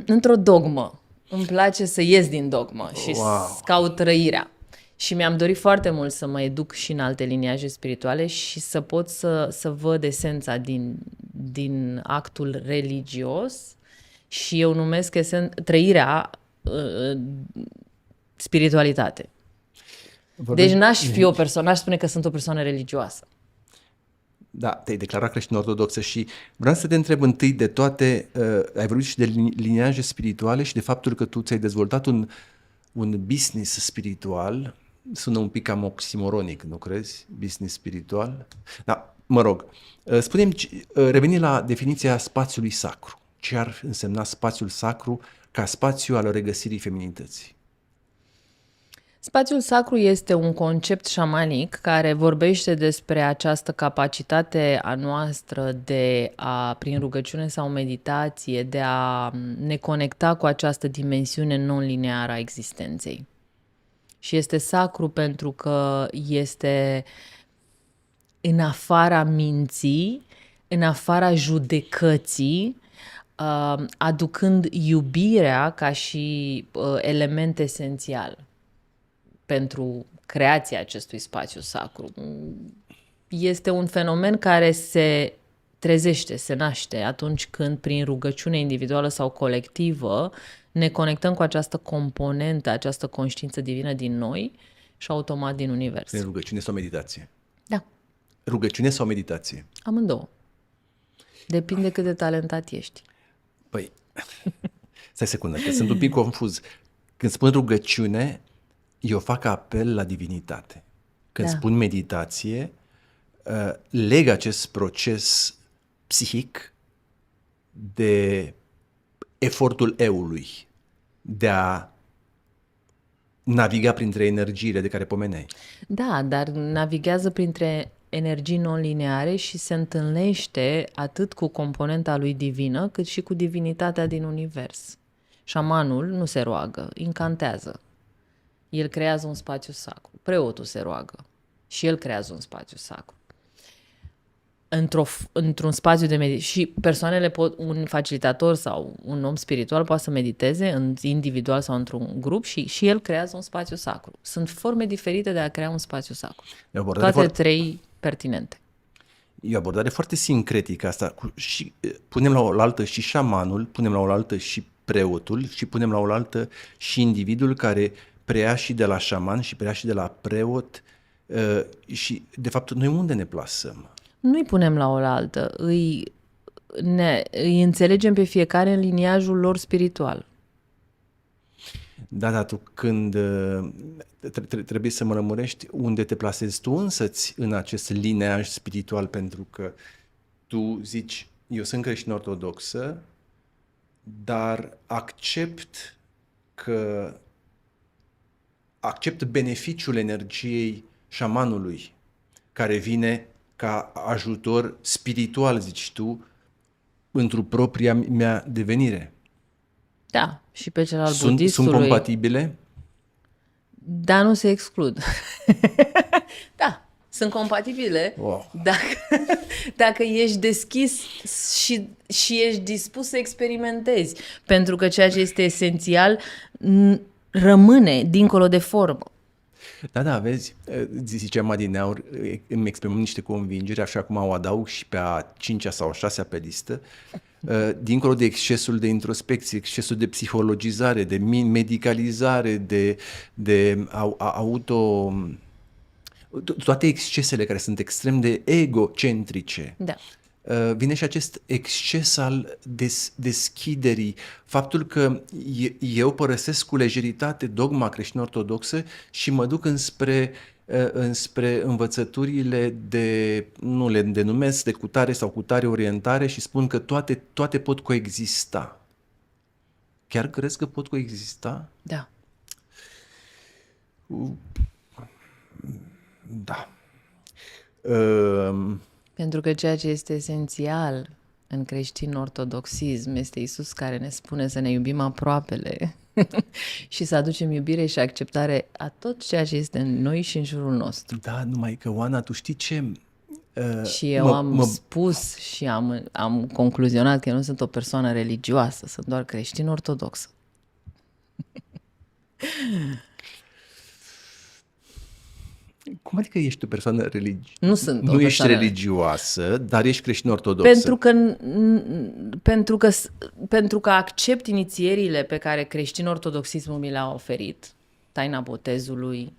într-o dogmă. Îmi place să ies din dogmă și să caut trăirea. Și mi-am dorit foarte mult să mă educ și în alte liniaje spirituale și să pot să văd esența din actul religios și eu numesc trăirea spiritualitate. Deci n-aș spune că sunt o persoană religioasă. Da, te-ai declarat creștin ortodoxă și vreau să te întreb întâi de toate, ai vorbit și de liniaje spirituale și de faptul că tu ți-ai dezvoltat un business spiritual. Sună un pic cam oximoronic, nu crezi? Business spiritual? Da, mă rog. Spune-mi, reveni la definiția spațiului sacru. Ce ar însemna spațiul sacru ca spațiu al regăsirii feminității? Spațiul sacru este un concept șamanic care vorbește despre această capacitate a noastră prin rugăciune sau meditație, de a ne conecta cu această dimensiune non-lineară a existenței. Și este sacru pentru că este în afara minții, în afara judecății, aducând iubirea ca și element esențial pentru creația acestui spațiu sacru. Este un fenomen care se trezește, se naște atunci când prin rugăciune individuală sau colectivă ne conectăm cu această componentă, această conștiință divină din noi și automat din univers. Prin rugăciune sau meditație? Da. Rugăciune sau meditație? Amândouă. Depinde cât de talentat ești. Păi, stai secundă, că sunt un pic confuz. Când spun rugăciune, eu fac apel la divinitate. Când spun meditație, leg acest proces psihic de efortul eului, de a naviga printre energiile de care pomeneai. Da, dar navighează printre energii non-lineare și se întâlnește atât cu componenta lui divină, cât și cu divinitatea din univers. Șamanul nu se roagă, incantează. El creează un spațiu sacru. Preotul se roagă și el creează un spațiu sacru. Într-un spațiu de meditație. Și persoanele un facilitator sau un om spiritual poate să mediteze individual sau într-un grup și el creează un spațiu sacru. Sunt forme diferite de a crea un spațiu sacru. Toate trei pertinente. E o abordare foarte sincretică asta. Și punem la oaltă și șamanul, punem la oaltă și preotul și punem la oaltă și individul care preia și de la șaman și preia și de la preot și de fapt noi unde ne plasăm? Nu-i punem la oaltă, îi înțelegem pe fiecare în liniajul lor spiritual. Da, dar tu când trebuie să mă lămurești unde te plasezi tu însăți în acest lineaj spiritual, pentru că tu zici, eu sunt creștin ortodoxă, dar accept beneficiul energiei șamanului care vine ca ajutor spiritual, zici tu, într-o propria mea devenire. Da, și pe cel al budistului. Sunt compatibile? Da, nu se exclud. Da, sunt compatibile. Wow. Dacă ești deschis și ești dispus să experimentezi. Pentru că ceea ce este esențial rămâne dincolo de formă. Da, vezi, ziceam adineauri, îmi exprimăm niște convingeri, așa cum o adaug și pe a 5-a sau a 6-a pe listă, dincolo de excesul de introspecție, excesul de psihologizare, de medicalizare, de toate excesele care sunt extrem de egocentrice. Da. Vine și acest exces al deschiderii, faptul că eu părăsesc cu lejeritate dogma creștin-ortodoxă și mă duc înspre învățăturile nu le denumesc, de cutare sau cutare orientare și spun că toate pot coexista. Chiar crezi că pot coexista? Da. Da. Pentru că ceea ce este esențial în creștin-ortodoxism este Iisus care ne spune să ne iubim aproapele și să aducem iubire și acceptare a tot ceea ce este în noi și în jurul nostru. Da, numai că, Oana, tu știi ce? Și eu am spus și am concluzionat că eu nu sunt o persoană religioasă, sunt doar creștin-ortodoxă. Cum adică ești o persoană religioasă? Nu sunt o Nu ești persoană religioasă, dar ești creștin-ortodoxă. Pentru că accept inițierile pe care creștin-ortodoxismul mi le-a oferit, taina botezului,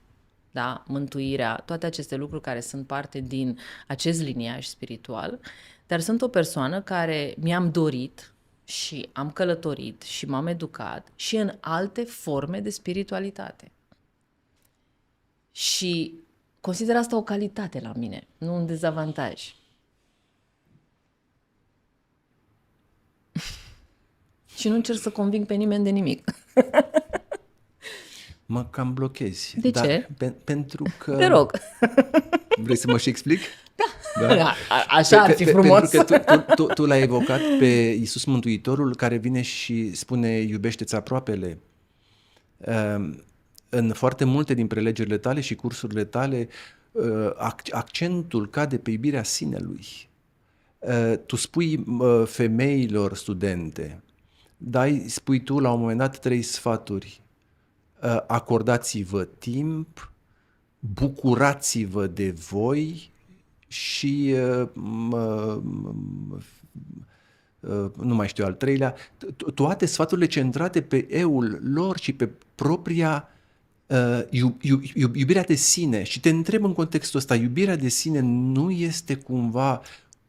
da, mântuirea, toate aceste lucruri care sunt parte din acest liniaj spiritual, dar sunt o persoană care mi-am dorit și am călătorit și m-am educat și în alte forme de spiritualitate. Și consider asta o calitate la mine, nu un dezavantaj. Și nu încerc să conving pe nimeni de nimic. Mă cam blochezi. De ce? Pentru că... Te rog. Vrei să mă și explic? Da. Așa ar fi frumos. Pentru că tu l-ai evocat pe Iisus Mântuitorul care vine și spune iubește-ți aproapele. În foarte multe din prelegerile tale și cursurile tale, accentul cade pe iubirea sinelui. Tu spui femeilor studente, spui tu la un moment dat 3 sfaturi. Acordați-vă timp, bucurați-vă de voi și nu mai știu al 3-lea, toate sfaturile centrate pe eul lor și pe propria iubirea de sine. Și te întreb în contextul ăsta, iubirea de sine nu este cumva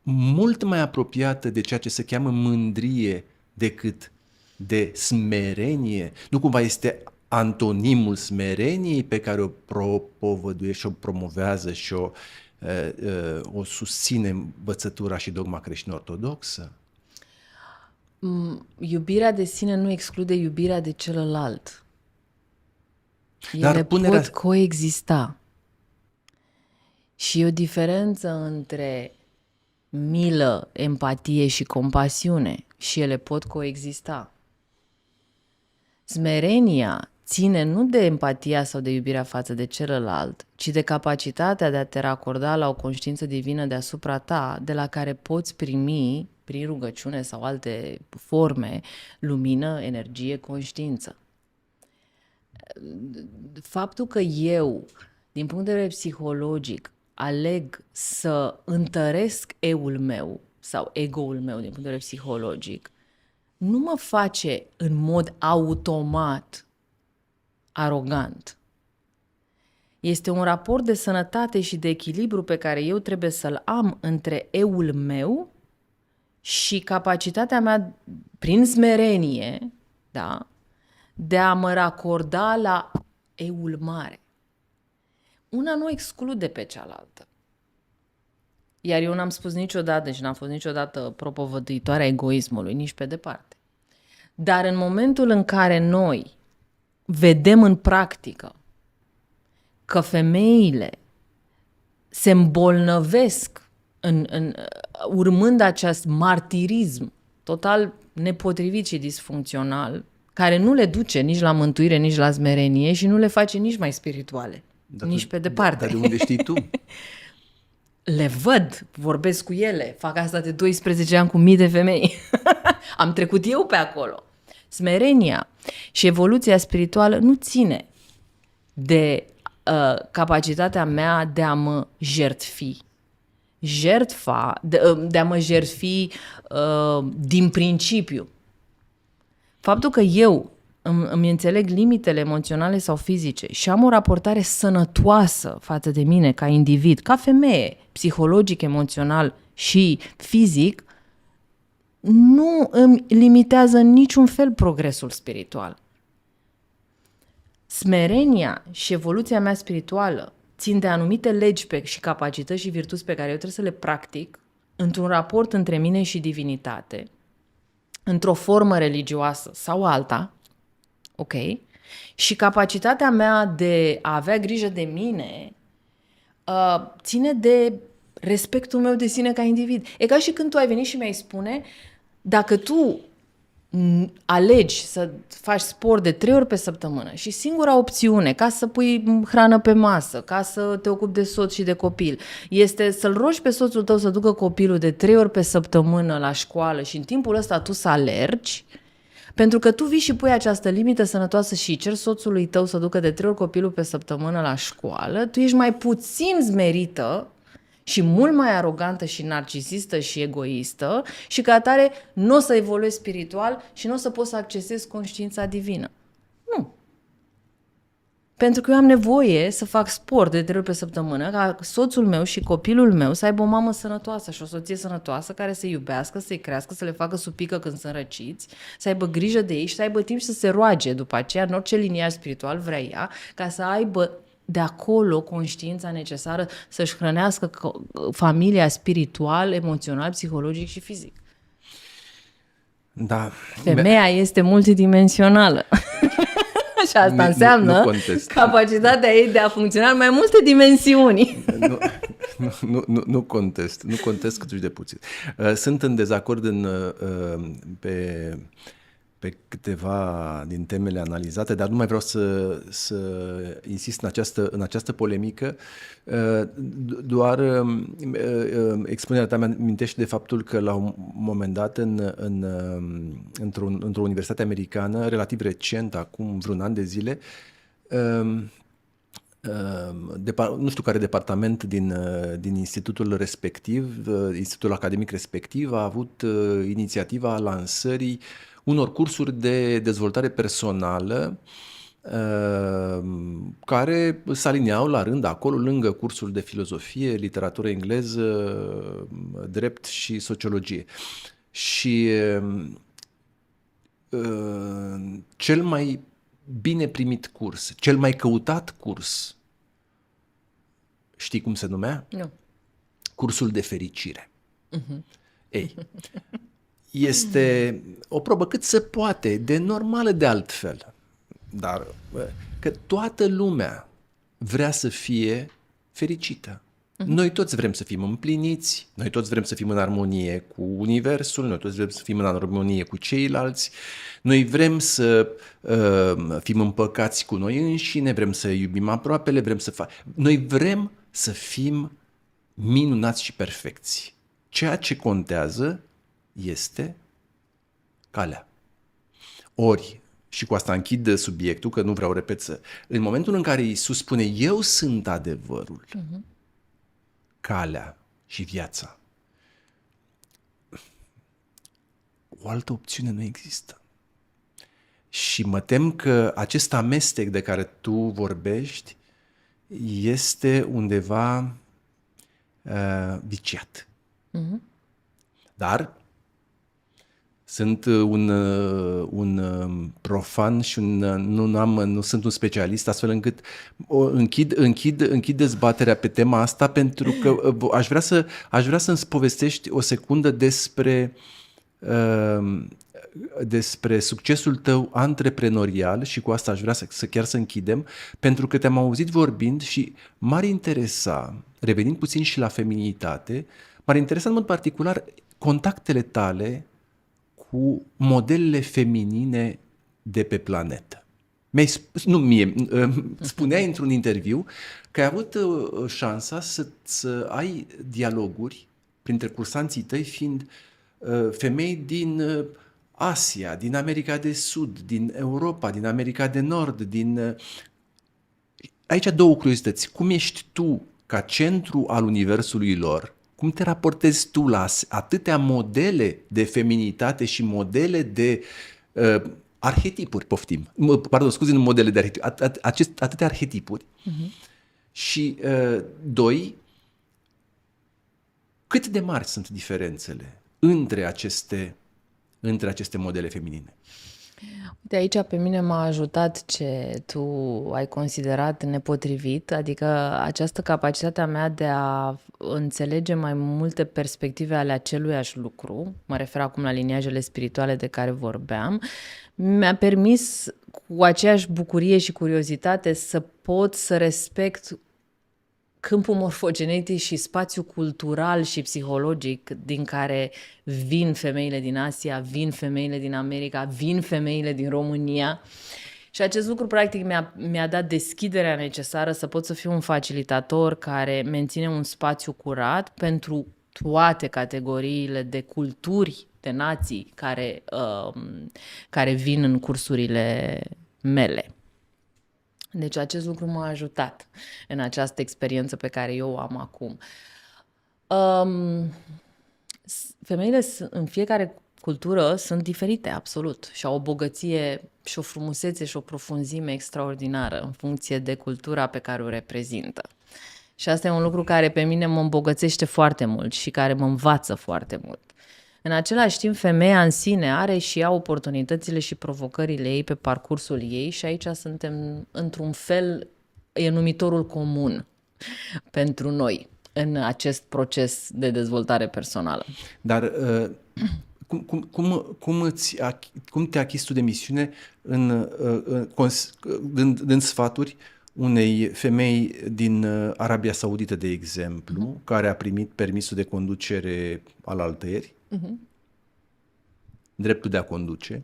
mult mai apropiată de ceea ce se cheamă mândrie decât de smerenie? Nu cumva este antonimul smereniei pe care o propovăduie și o promovează și o susține învățătura și dogma creștin-ortodoxă? Iubirea de sine nu exclude iubirea de celălalt. Ele pot coexista. Și e o diferență între milă, empatie și compasiune și ele pot coexista. Smerenia ține nu de empatia sau de iubirea față de celălalt, ci de capacitatea de a te racorda la o conștiință divină deasupra ta, de la care poți primi, prin rugăciune sau alte forme, lumină, energie, conștiință. Faptul că eu, din punct de vedere psihologic, aleg să întăresc eul meu sau ego-ul meu din punct de vedere psihologic, nu mă face în mod automat arogant. Este un raport de sănătate și de echilibru pe care eu trebuie să-l am între eul meu și capacitatea mea, prin smerenie, da, de a mă racorda la eul mare. Una nu exclude pe cealaltă. Iar eu n-am spus niciodată și n-am fost niciodată propovăduitoarea egoismului, nici pe departe. Dar în momentul în care noi vedem în practică că femeile se îmbolnăvesc urmând acest martirism total nepotrivit și disfuncțional, care nu le duce nici la mântuire, nici la smerenie și nu le face nici mai spirituale, nici pe departe. Dar de unde știi tu? Le văd, vorbesc cu ele, fac asta de 12 ani cu mii de femei. Am trecut eu pe acolo. Smerenia și evoluția spirituală nu ține de capacitatea mea de a mă jertfi. De a mă jertfi din principiu. Faptul că eu îmi înțeleg limitele emoționale sau fizice și am o raportare sănătoasă față de mine ca individ, ca femeie, psihologic, emoțional și fizic, nu îmi limitează în niciun fel progresul spiritual. Smerenia și evoluția mea spirituală țin de anumite legi și capacități și virtuți pe care eu trebuie să le practic într-un raport între mine și divinitate, într-o formă religioasă sau alta, ok? Și capacitatea mea de a avea grijă de mine ține de respectul meu de sine ca individ. E ca și când tu ai venit și mi-ai spune, dacă tu alegi să faci sport de 3 ori pe săptămână și singura opțiune ca să pui hrană pe masă, ca să te ocupi de soț și de copil, este să-l rogi pe soțul tău să ducă copilul de 3 ori pe săptămână la școală și în timpul ăsta tu să alergi, pentru că tu vii și pui această limită sănătoasă și ceri soțului tău să ducă de 3 ori copilul pe săptămână la școală, tu ești mai puțin smerită și mult mai arogantă și narcisistă și egoistă și ca atare nu o să evoluezi spiritual și nu o să poți să accesezi conștiința divină. Nu. Pentru că eu am nevoie să fac sport de 3 ori pe săptămână ca soțul meu și copilul meu să aibă o mamă sănătoasă și o soție sănătoasă care să-i iubească, să-i crească, să le facă supică când sunt răciți, să aibă grijă de ei și să aibă timp și să se roage după aceea în orice liniaj spiritual vrea ea, ca să aibă de acolo conștiința necesară să-și hrănească familia spiritual, emoțional, psihologic și fizic. Da. Femeia este multidimensională. Și asta înseamnă capacitatea ei de a funcționa în mai multe dimensiuni. Nu contest cât de puțin. Sunt în dezacord pe câteva din temele analizate, dar nu mai vreau să insist în această polemică. Doar expunerea ta mi-amintește de faptul că la un moment dat într-o universitate americană, relativ recent, acum vreun an de zile, nu știu care departament din institutul respectiv, institutul academic respectiv, a avut inițiativa lansării unor cursuri de dezvoltare personală care se aliniau la rând acolo, lângă cursul de filozofie, literatură engleză, drept și sociologie. Și cel mai bine primit curs, cel mai căutat curs, știi cum se numea? Nu. Cursul de fericire. Ei, este o probă cât se poate, de normală de altfel, dar că toată lumea vrea să fie fericită. Noi toți vrem să fim împliniți, noi toți vrem să fim în armonie cu universul, noi toți vrem să fim în armonie cu ceilalți, noi vrem să fim împăcați cu noi înșine, vrem să iubim aproapele, noi vrem să fim minunați și perfecți. Ceea ce contează este calea. Ori, și cu asta închid subiectul, că nu vreau repet în momentul în care Iisus spune eu sunt adevărul, calea și viața, o altă opțiune nu există. Și mă tem că acest amestec de care tu vorbești este undeva viciat. Dar sunt un profan și nu sunt un specialist, astfel încât închid dezbaterea pe tema asta, pentru că aș vrea să-mi povestești o secundă despre succesul tău antreprenorial și cu asta aș vrea să închidem, pentru că te-am auzit vorbind și m-ar interesa, revenind puțin și la feminitate, m-ar interesa în mod particular contactele tale cu modelele feminine de pe planetă. Spuneai într-un interviu că ai avut șansa să ai dialoguri printre cursanții tăi fiind femei din Asia, din America de Sud, din Europa, din America de Nord, Aici două curiozități. Cum ești tu ca centru al universului lor? Cum te raportezi tu la atâtea modele de feminitate și modele de arhetipuri, poftim. Pardon, scuze, nu modele de arhetipuri, atâtea arhetipuri. Și doi, cât de mari sunt diferențele între aceste modele feminine? De aici pe mine m-a ajutat ce tu ai considerat nepotrivit, adică această capacitate a mea de a înțelege mai multe perspective ale aceluiași lucru, mă refer acum la liniajele spirituale de care vorbeam, mi-a permis cu aceeași bucurie și curiozitate să pot să respect câmpul morfogenetic și spațiul cultural și psihologic din care vin femeile din Asia, vin femeile din America, vin femeile din România. Și acest lucru, practic, mi-a dat deschiderea necesară să pot să fiu un facilitator care menține un spațiu curat pentru toate categoriile de culturi, de nații care vin în cursurile mele. Deci acest lucru m-a ajutat în această experiență pe care eu o am acum. Femeile în fiecare cultură sunt diferite, absolut, și au o bogăție și o frumusețe și o profunzime extraordinară în funcție de cultura pe care o reprezintă. Și asta e un lucru care pe mine mă îmbogățește foarte mult și care mă învață foarte mult. În același timp, femeia în sine are și ea oportunitățile și provocările ei pe parcursul ei și aici suntem, într-un fel, e numitorul comun pentru noi în acest proces de dezvoltare personală. Dar cum te achizi tu de misiune dând sfaturi unei femei din Arabia Saudită, de exemplu, care a primit permisul de conducere al altăieri, dreptul de a conduce,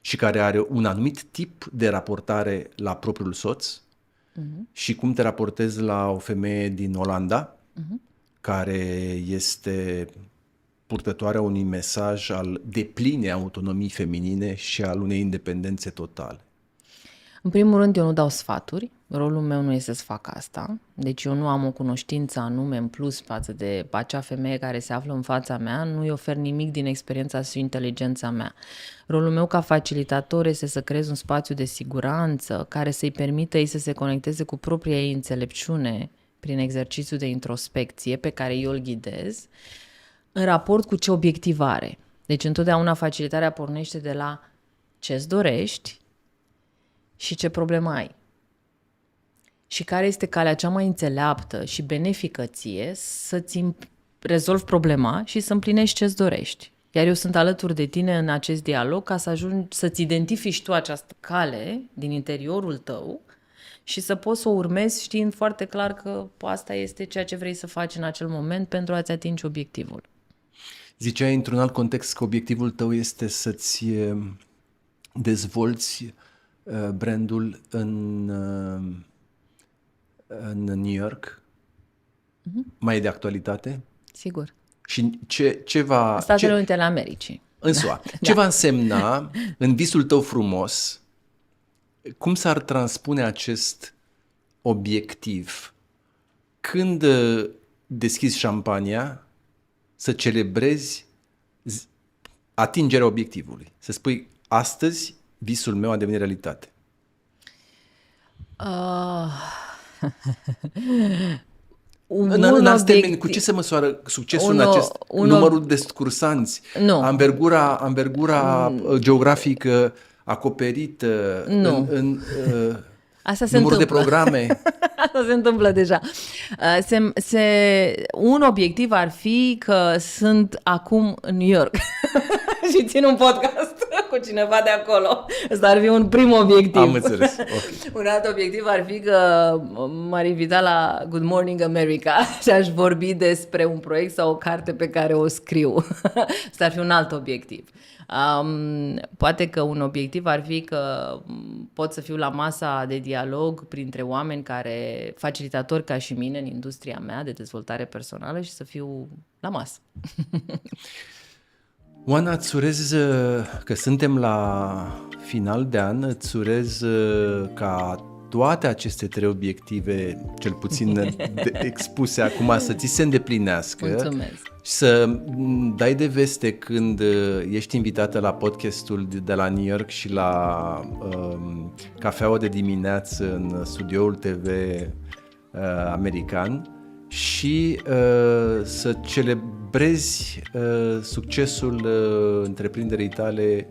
și care are un anumit tip de raportare la propriul soț, și cum te raportezi la o femeie din Olanda, care este purtătoarea unui mesaj al deplinei autonomii feminine și al unei independențe totale? În primul rând, eu nu dau sfaturi, rolul meu nu este să fac asta, deci eu nu am o cunoștință anume în plus față de acea femeie care se află în fața mea, nu îi ofer nimic din experiența și inteligența mea. Rolul meu ca facilitator este să creez un spațiu de siguranță care să-i permită ei să se conecteze cu propria ei înțelepciune prin exercițiul de introspecție pe care eu îl ghidez, în raport cu ce obiectiv are. Deci întotdeauna facilitarea pornește de la ce-ți dorești și ce problemă ai. Și care este calea cea mai înțeleaptă și benefică ție să-ți rezolvi problema și să împlinești ce-ți dorești. Iar eu sunt alături de tine în acest dialog ca să ajungi să-ți identifici tu această cale din interiorul tău și să poți să o urmezi știind foarte clar că asta este ceea ce vrei să faci în acel moment pentru a-ți atinge obiectivul. Ziceai într-un alt context că obiectivul tău este să-ți dezvolți brandul în New York. Mai e de actualitate? Sigur. Și ce va... Statele Unite ale Americii. În SUA. Ce va însemna în visul tău frumos? Cum s-ar transpune acest obiectiv când deschizi șampania să celebrezi atingerea obiectivului? Să spui, astăzi visul meu a devenit realitate. În alți termeni, cu ce se măsoară succesul în acest numărul de cursanți? Anvergura geografică acoperită, Asta se numărul întâmplă. De programe? Asta se întâmplă deja. Un obiectiv ar fi că sunt acum în New York și țin un podcast cu cineva de acolo. Ăsta ar fi un prim obiectiv. Am înțeles. Okay. Un alt obiectiv ar fi că m-ar invita la Good Morning America și aș vorbi despre un proiect sau o carte pe care o scriu. Ăsta ar fi un alt obiectiv. Poate că un obiectiv ar fi că pot să fiu la masa de dialog printre oameni care, facilitatori ca și mine în industria mea de dezvoltare personală și să fiu la masă. Oana, îți urez că suntem la final de an, îți urez ca toate aceste 3 obiective, cel puțin expuse acum, să ți se îndeplinească. Mulțumesc. Și să dai de veste când ești invitată la podcastul de la New York și la cafeaua de dimineață în studioul TV american și să celebrezi succesul întreprinderii tale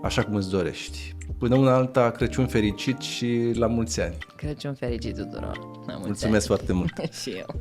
așa cum îți dorești. Până una alta, Crăciun fericit și la mulți ani! Crăciun fericit tuturor! La mulți Mulțumesc ani. foarte mult! Și eu!